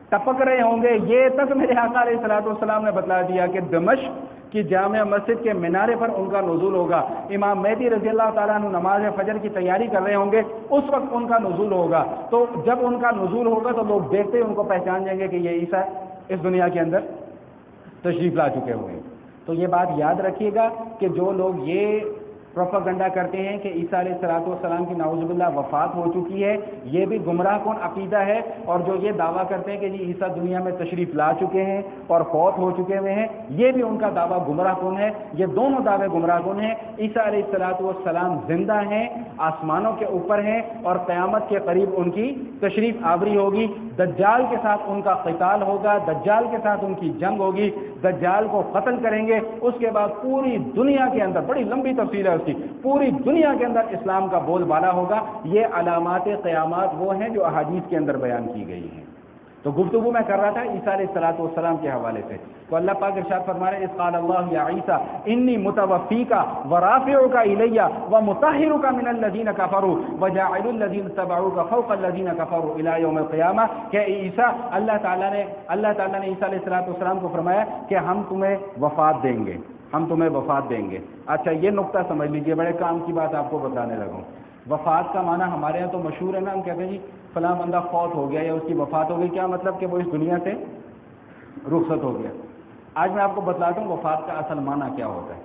ٹپک رہے ہوں گے۔ یہ تک میرے آقا علیہ السلام نے بتلا دیا کہ دمشق کی جامع مسجد کے مینارے پر ان کا نزول ہوگا۔ امام مہدی رضی اللہ تعالیٰ عنہ نماز فجر کی تیاری کر رہے ہوں گے، اس وقت ان کا نزول ہوگا۔ تو جب ان کا نزول ہوگا تو لوگ دیکھتے ان کو پہچان جائیں گے کہ یہ عیسیٰ اس دنیا کے اندر تشریف لا چکے ہوئے ہیں۔ تو یہ بات یاد رکھیے گا کہ جو لوگ یہ پروپیگنڈا کرتے ہیں کہ عیسیٰ علیہ السلام کی نعوذ باللہ وفات ہو چکی ہے، یہ بھی گمراہ کن عقیدہ ہے۔ اور جو یہ دعویٰ کرتے ہیں کہ جی عیسیٰ دنیا میں تشریف لا چکے ہیں اور فوت ہو چکے ہوئے ہیں، یہ بھی ان کا دعویٰ گمراہ کن ہے۔ یہ دونوں دعوے گمراہ کن ہیں۔ عیسیٰ علیہ السلام زندہ ہیں، آسمانوں کے اوپر ہیں، اور قیامت کے قریب ان کی تشریف آوری ہوگی۔ دجال کے ساتھ ان کا قتال ہوگا، دجال کے ساتھ ان کی جنگ ہوگی، دجال کو قتل کریں گے۔ اس کے بعد پوری دنیا کے اندر، بڑی لمبی تفصیل ہے اس کی، پوری دنیا کے اندر اسلام کا بول بالا ہوگا۔ یہ علامات قیامات وہ ہیں جو احادیث کے اندر بیان کی گئی ہیں۔ تو تو گفتگو میں کر رہا تھا عیسیٰ علیہ السلام کے حوالے سے. تو اللہ پاک ارشاد فرما رہے ہیں اذ قال اللہ یا عیسیٰ انی متوفیک ورافعک الی ومطہرک من الذین کفروا وجاعل الذین اتبعوک فوق الذین کفروا الی یوم القیامہ کہ عیسیٰ اللہ تعالیٰ نے عیسیٰ علیہ السلام کو فرمایا کہ ہم تمہیں وفات دیں گے، ہم تمہیں وفات دیں گے. اچھا یہ نقطہ سمجھ لیجئے، بڑے کام کی بات آپ کو بتانے لگا ہوں. وفات کا معنی ہمارے یہاں تو مشہور ہے نا، ہم کہتے ہیں جی فلاں بندہ فوت ہو گیا یا اس کی وفات ہو گئی. کیا مطلب کہ وہ اس دنیا سے رخصت ہو گیا. آج میں آپ کو بتلاتا ہوں وفات کا اصل معنی کیا ہوتا ہے.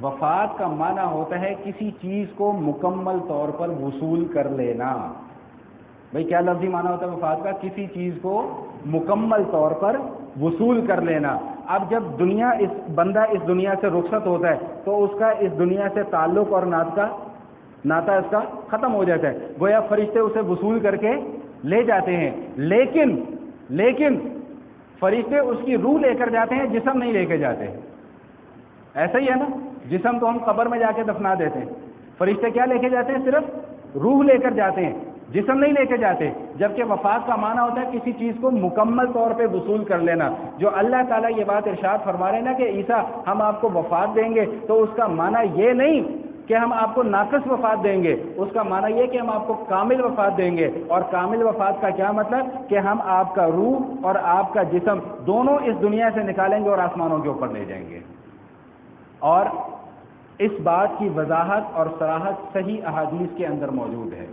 وفات کا معنی ہوتا ہے کسی چیز کو مکمل طور پر وصول کر لینا. بھئی کیا لفظی معنی ہوتا ہے وفات کا؟ کسی چیز کو مکمل طور پر وصول کر لینا. اب جب بندہ اس دنیا سے رخصت ہوتا ہے تو اس کا اس دنیا سے تعلق اور ناتا اس کا ختم ہو جاتا ہے. گویا فرشتے اسے وصول کر کے لے جاتے ہیں، لیکن فرشتے اس کی روح لے کر جاتے ہیں، جسم نہیں لے کے جاتے. ایسا ہی ہے نا، جسم تو ہم قبر میں جا کے دفنا دیتے ہیں، فرشتے کیا لے کے جاتے ہیں؟ صرف روح لے کر جاتے ہیں، جسم نہیں لے کے جاتے. جبکہ وفات کا معنی ہوتا ہے کسی چیز کو مکمل طور پہ وصول کر لینا. جو اللہ تعالیٰ یہ بات ارشاد فرما رہے ہیں نا کہ عیسیٰ ہم آپ کو وفات دیں گے، تو اس کا معنی یہ نہیں کہ ہم آپ کو ناقص وفات دیں گے، اس کا معنی یہ کہ ہم آپ کو کامل وفات دیں گے. اور کامل وفات کا کیا مطلب؟ کہ ہم آپ کا روح اور آپ کا جسم دونوں اس دنیا سے نکالیں گے اور آسمانوں کے اوپر لے جائیں گے. اور اس بات کی وضاحت اور صراحت صحیح احادیث کے اندر موجود ہے.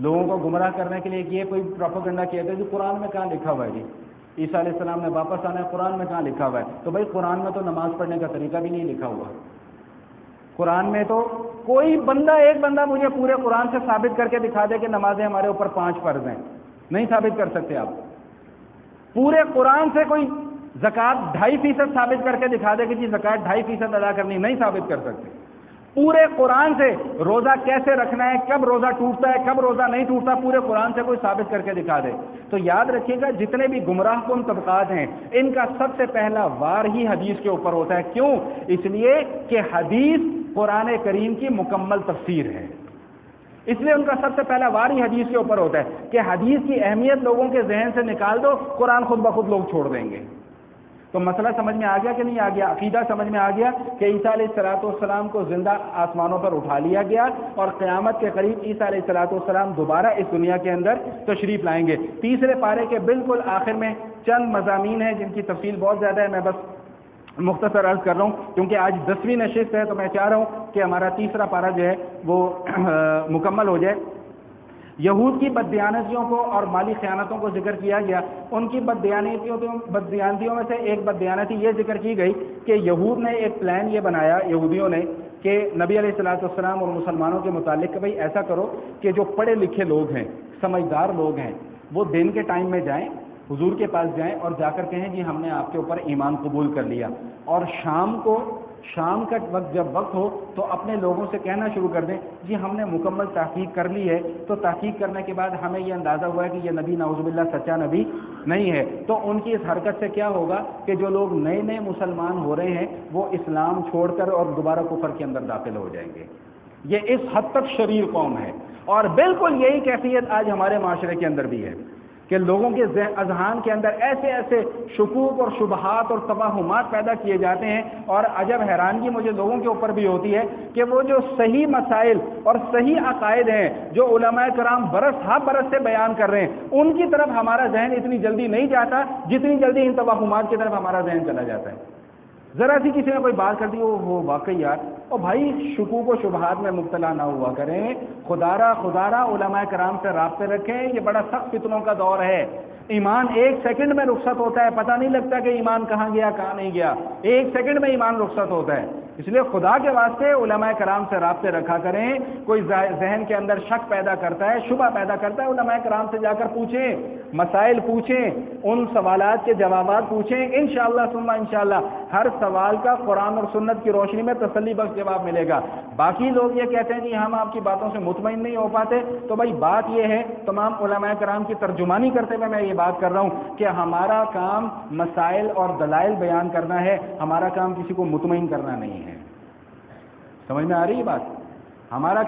لوگوں کو گمراہ کرنے کے لیے یہ کوئی پروپیگنڈا کیا تھا کہ قرآن میں کہاں لکھا ہوا ہے جی عیسیٰ علیہ السلام نے واپس آنا ہے، قرآن میں کہاں لکھا ہوا ہے؟ تو بھائی قرآن میں تو نماز پڑھنے کا طریقہ بھی نہیں لکھا ہوا. قرآن میں تو کوئی ایک بندہ مجھے پورے قرآن سے ثابت کر کے دکھا دے کہ نمازیں ہمارے اوپر 5 فرض ہیں. نہیں ثابت کر سکتے آپ. پورے قرآن سے کوئی زکوٰۃ 2.5% ثابت کر کے دکھا دے کہ جی زکوٰۃ 2.5% ادا کرنی، نہیں ثابت کر سکتے. پورے قرآن سے روزہ کیسے رکھنا ہے، کب روزہ ٹوٹتا ہے، کب روزہ نہیں ٹوٹتا، پورے قرآن سے کوئی ثابت کر کے دکھا دے. تو یاد رکھیے گا جتنے بھی گمراہ کن طبقات ہیں ان کا سب سے پہلا وار ہی حدیث کے اوپر ہوتا ہے. کیوں؟ اس لیے کہ حدیث قرآن کریم کی مکمل تفسیر ہے. اس لیے ان کا سب سے پہلا وار ہی حدیث کے اوپر ہوتا ہے کہ حدیث کی اہمیت لوگوں کے ذہن سے نکال دو، قرآن خود بخود لوگ چھوڑ دیں گے. تو مسئلہ سمجھ میں آ گیا کہ نہیں آ گیا؟ عقیدہ سمجھ میں آ گیا کہ عیسیٰ علیہ السلام کو زندہ آسمانوں پر اٹھا لیا گیا اور قیامت کے قریب عیسیٰ علیہ السلام دوبارہ اس دنیا کے اندر تشریف لائیں گے. تیسرے پارے کے بالکل آخر میں چند مضامین ہیں جن کی تفصیل بہت زیادہ ہے، میں بس مختصر عرض کر رہا ہوں کیونکہ آج 10ویں نشست ہے تو میں چاہ رہا ہوں کہ ہمارا تیسرا پارہ جو ہے وہ مکمل ہو جائے. یہود کی بددیانتیوں کو اور مالی خیانتوں کو ذکر کیا گیا. ان کی بددیانتیوں میں سے ایک بددیانتی یہ ذکر کی گئی کہ یہود نے ایک پلان یہ بنایا، یہودیوں نے، کہ نبی علیہ السلام اور مسلمانوں کے متعلق کہ بھئی ایسا کرو کہ جو پڑھے لکھے لوگ ہیں، سمجھدار لوگ ہیں، وہ دن کے ٹائم میں جائیں، حضور کے پاس جائیں اور جا کر کہیں جی ہم نے آپ کے اوپر ایمان قبول کر لیا. اور شام کا وقت جب وقت ہو تو اپنے لوگوں سے کہنا شروع کر دیں جی ہم نے مکمل تحقیق کر لی ہے. تو تحقیق کرنے کے بعد ہمیں یہ اندازہ ہوا ہے کہ یہ نبی نعوذ باللہ سچا نبی نہیں ہے. تو ان کی اس حرکت سے کیا ہوگا کہ جو لوگ نئے مسلمان ہو رہے ہیں وہ اسلام چھوڑ کر اور دوبارہ کفر کے اندر داخل ہو جائیں گے. یہ اس حد تک شریر قوم ہے. اور بالکل یہی کیفیت آج ہمارے معاشرے کے اندر بھی ہے کہ لوگوں کے اذہان کے اندر ایسے شکوک اور شبہات اور توہمات پیدا کیے جاتے ہیں. اور عجب حیرانگی مجھے لوگوں کے اوپر بھی ہوتی ہے کہ وہ جو صحیح مسائل اور صحیح عقائد ہیں جو علماء کرام برس سے بیان کر رہے ہیں ان کی طرف ہمارا ذہن اتنی جلدی نہیں جاتا جتنی جلدی ان توہمات کی طرف ہمارا ذہن چلا جاتا ہے. ذرا سی کسی نے کوئی بات کر دی وہ واقعی یار اور بھائی شکوک و شبہات میں مبتلا نہ ہوا کریں. خدارا علماء کرام سے رابطے رکھیں. یہ بڑا سخت فتنوں کا دور ہے. ایمان 1 سیکنڈ میں رخصت ہوتا ہے، پتہ نہیں لگتا کہ ایمان کہاں گیا کہاں نہیں گیا. 1 سیکنڈ میں ایمان رخصت ہوتا ہے. اس لیے خدا کے واسطے علماء کرام سے رابطے رکھا کریں. کوئی ذہن کے اندر شک پیدا کرتا ہے، شبہ پیدا کرتا ہے، علماء کرام سے جا کر پوچھیں، مسائل پوچھیں، ان سوالات کے جوابات پوچھیں. انشاءاللہ ثم انشاءاللہ ہر سوال کا قرآن اور سنت کی روشنی میں تسلی بخش جواب ملے گا. باقی لوگ یہ کہتے ہیں کہ ہم آپ کی باتوں سے مطمئن نہیں ہو پاتے. تو بھائی بات یہ ہے، تمام علماء کرام کی ترجمانی کرتے ہوئے میں یہ بات کر رہا ہوں کہ ہمارا کام مسائل اور دلائل بیان کرنا ہے، ہمارا کام کسی کو مطمئن کرنا نہیں ہے. سمجھ میں آ رہی ہے بات؟ ہمارا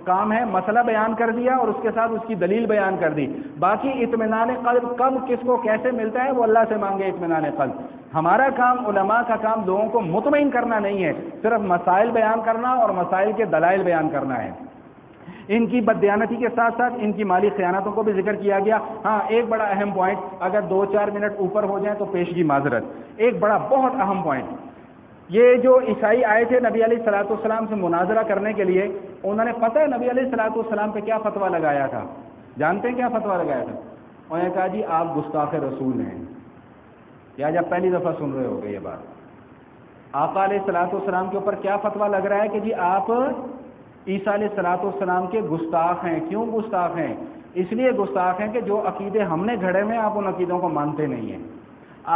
کام ہے مسئلہ بیان کر دیا اور اس کے ساتھ اس کی دلیل بیان کر دی. باقی اطمینان قلب کب کس کو کیسے ملتا ہے وہ اللہ سے مانگے اطمینان قلب. ہمارا کام، علماء کا کام لوگوں کو مطمئن کرنا نہیں ہے، صرف مسائل بیان کرنا اور مسائل کے دلائل بیان کرنا ہے. ان کی بددیانتی کے ساتھ ساتھ ان کی مالی خیانتوں کو بھی ذکر کیا گیا. ہاں ایک بڑا اہم پوائنٹ، اگر 2-4 منٹ اوپر ہو جائیں تو پیشگی معذرت. ایک بڑا بہت اہم پوائنٹ، یہ جو عیسائی آئے تھے نبی علیہ الصلوۃ والسلام سے مناظرہ کرنے کے لیے، انہوں نے پتہ ہے نبی علیہ الصلوۃ والسلام پہ کیا فتویٰ لگایا تھا؟ جانتے ہیں کیا فتویٰ لگایا تھا؟ انہوں نے کہا جی آپ گستاخ رسول ہیں. یا جب پہلی دفعہ سن رہے ہو گے یہ بات، آقا علیہ الصلوۃ والسلام کے اوپر کیا فتویٰ لگ رہا ہے کہ جی آپ عیسیٰ علیہ الصلوۃ والسلام کے گستاخ ہیں. کیوں گستاخ ہیں؟ اس لیے گستاخ ہیں کہ جو عقیدے ہم نے گھڑے میں آپ ان عقیدوں کو مانتے نہیں ہیں.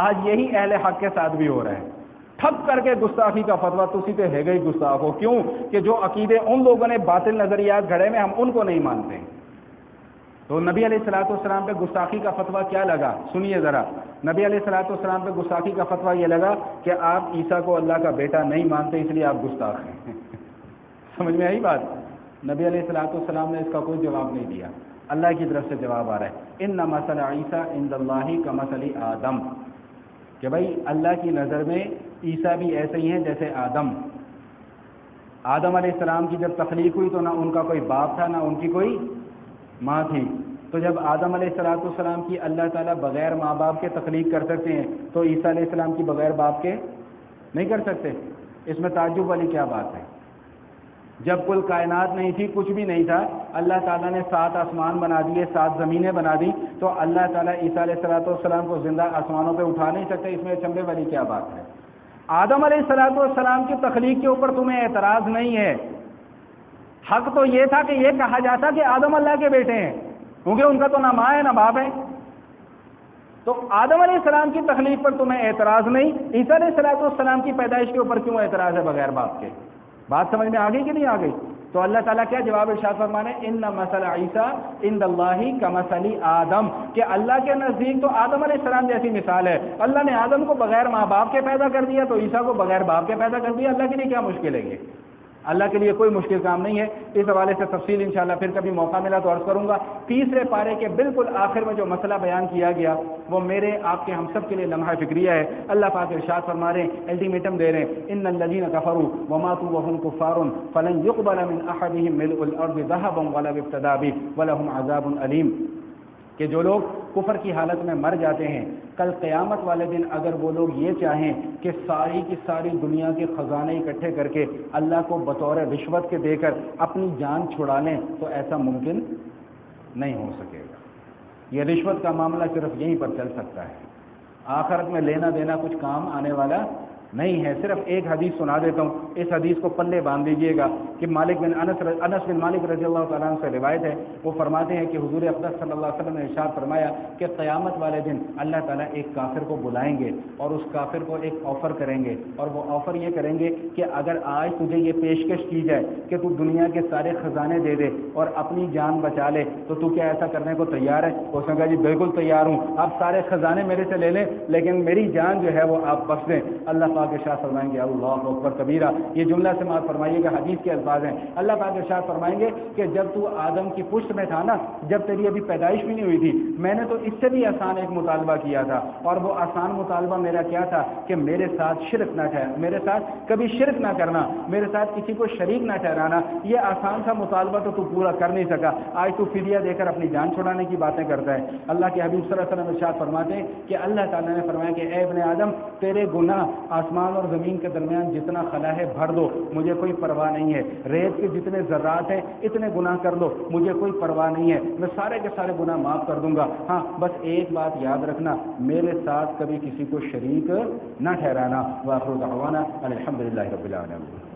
آج یہی اہل حق کے ساتھ بھی ہو رہا ہے. ٹھپ کر کے گستاخی کا فتویٰ، تسی تو ہے گئی گستاخ ہو. کیوں کہ جو عقیدے ان لوگوں نے باطل نظریات گھڑے میں ہم ان کو نہیں مانتے. تو نبی علیہ الصلوۃ والسلام پہ گستاخی کا فتویٰ کیا لگا؟ سنیے ذرا. نبی علیہ الصلوۃ والسلام پہ گستاخی کا فتویٰ یہ لگا کہ آپ عیسیٰ کو اللہ کا بیٹا نہیں مانتے، اس لیے آپ گستاخ ہیں. سمجھ میں آئی بات؟ نبی علیہ الصلوۃ والسلام نے اس کا کوئی جواب نہیں دیا. اللہ کی طرف سے جواب آ رہا ہے، ان مثل عیسیٰ عند اللہ کمثل آدم، کہ بھائی اللہ کی نظر میں عیسیٰ بھی ایسے ہی ہیں جیسے آدم. آدم علیہ السلام کی جب تخلیق ہوئی تو نہ ان کا کوئی باپ تھا نہ ان کی کوئی ماں تھی. تو جب آدم علیہ الصلوۃ والسلام کی اللہ تعالیٰ بغیر ماں باپ کے تخلیق کر سکتے ہیں تو عیسیٰ علیہ السلام کی بغیر باپ کے نہیں کر سکتے. اس میں تعجب والی کیا بات ہے؟ جب کل کائنات نہیں تھی، کچھ بھی نہیں تھا، اللہ تعالیٰ نے 7 آسمان بنا دیے، 7 زمینیں بنا دی، تو اللہ تعالیٰ عیسیٰ علیہ الصلوۃ والسلام کو زندہ آسمانوں پہ اٹھا نہیں سکتے. اس میں چمبے والی کیا بات ہے؟ آدم علیہ الصلوۃ والسلام کی تخلیق کے اوپر تمہیں اعتراض نہیں ہے. حق تو یہ تھا کہ یہ کہا جاتا کہ آدم اللہ کے بیٹے ہیں، کیونکہ ان کا تو نہ ماں ہے نہ باپ ہے. تو آدم علیہ السلام کی تخلیق پر تمہیں اعتراض نہیں، عیسیٰ علیہ الصلوۃ والسلام کی پیدائش کے اوپر کیوں اعتراض ہے بغیر باپ کے؟ بات سمجھ میں آ گئی کہ نہیں آ گئی؟ تو اللہ تعالیٰ کیا جواب ارشاد فرمانے، ان مثل عیسیٰ عند اللہ کمثل آدم، کہ اللہ کے نزدیک تو آدم علیہ السلام جیسی مثال ہے. اللہ نے آدم کو بغیر ماں باپ کے پیدا کر دیا تو عیسیٰ کو بغیر باپ کے پیدا کر دیا. اللہ کے لیے کیا مشکل ہے؟ یہ اللہ کے لیے کوئی مشکل کام نہیں ہے. اس حوالے سے تفصیل انشاءاللہ پھر کبھی موقع ملا تو عرض کروں گا. تیسرے پارے کے بالکل آخر میں جو مسئلہ بیان کیا گیا وہ میرے آپ کے ہم سب کے لیے لمحہ فکریہ ہے. اللہ پاک ارشاد فرما رہے ہیں، الٹیمیٹم دے رہے ہیں، ان الذین کفروا وماتوا وهم کفار فلن يقبل من احدهم ملء الارض ذهبا ولو افتدى به ولهم عذاب الیم، کہ جو لوگ کفر کی حالت میں مر جاتے ہیں، کل قیامت والے دن اگر وہ لوگ یہ چاہیں کہ ساری کی ساری دنیا کے خزانے اکٹھے کر کے اللہ کو بطور رشوت کے دے کر اپنی جان چھڑا لیں تو ایسا ممکن نہیں ہو سکے گا. یہ رشوت کا معاملہ صرف یہیں پر چل سکتا ہے، آخرت میں لینا دینا کچھ کام آنے والا نہیں ہے. صرف ایک حدیث سنا دیتا ہوں، اس حدیث کو پلے باندھ دیجئے گا کہ انس بن مالک رضی اللہ تعالیٰ عنہ سے روایت ہے. وہ فرماتے ہیں کہ حضور اقدس صلی اللہ علیہ وسلم نے ارشاد فرمایا کہ قیامت والے دن اللہ تعالیٰ ایک کافر کو بلائیں گے اور اس کافر کو ایک آفر کریں گے، اور وہ آفر یہ کریں گے کہ اگر آج تجھے یہ پیشکش کی جائے کہ تو دنیا کے سارے خزانے دے دے اور اپنی جان بچا لے تو تو کیا ایسا کرنے کو تیار ہے؟ اس نے کہا جی بالکل تیار ہوں، آپ سارے خزانے میرے سے لے لیں لیکن میری جان جو ہے وہ آپ بخش دیں. اللہ پاک ارشاد فرمائیں گے اللہ اکبر کبیرہ، یہ جملہ سماعت فرمائیے گا، حدیث کے الفاظ ہیں. اللہ پاک ارشاد فرمائیں گے کہ جب تو آدم کی پشت میں تھا نا، جب تیری ابھی پیدائش بھی نہیں ہوئی تھی، میں نے تو اس سے بھی آسان ایک مطالبہ کیا تھا، اور وہ آسان مطالبہ میرا کیا تھا کہ میرے ساتھ شرک نہ میرے ساتھ کبھی شرک نہ کرنا، میرے ساتھ کسی کو شریک نہ ٹھہرانا. یہ آسان تھا مطالبہ تو پورا کر نہیں سکا، آج تو فدیہ دے کر اپنی جان چھڑانے کی باتیں کرتا ہے. اللہ کے حبیب صلی اللہ علیہ وسلم ارشاد فرماتے ہیں کہ اللہ تعالیٰ نے فرمایا کہ اے ابن آدم، تیرے گناہ آسمان اور زمین کے درمیان جتنا خلا ہے بھر دو، مجھے کوئی پرواہ نہیں ہے. ریت کے جتنے ذرات ہیں اتنے گناہ کر لو، مجھے کوئی پرواہ نہیں ہے، میں سارے کے سارے گناہ معاف کر دوں گا. ہاں بس ایک بات یاد رکھنا، میرے ساتھ کبھی کسی کو شریک نہ ٹھہرانا. وآخر دعوانا الحمدللہ رب العالمین.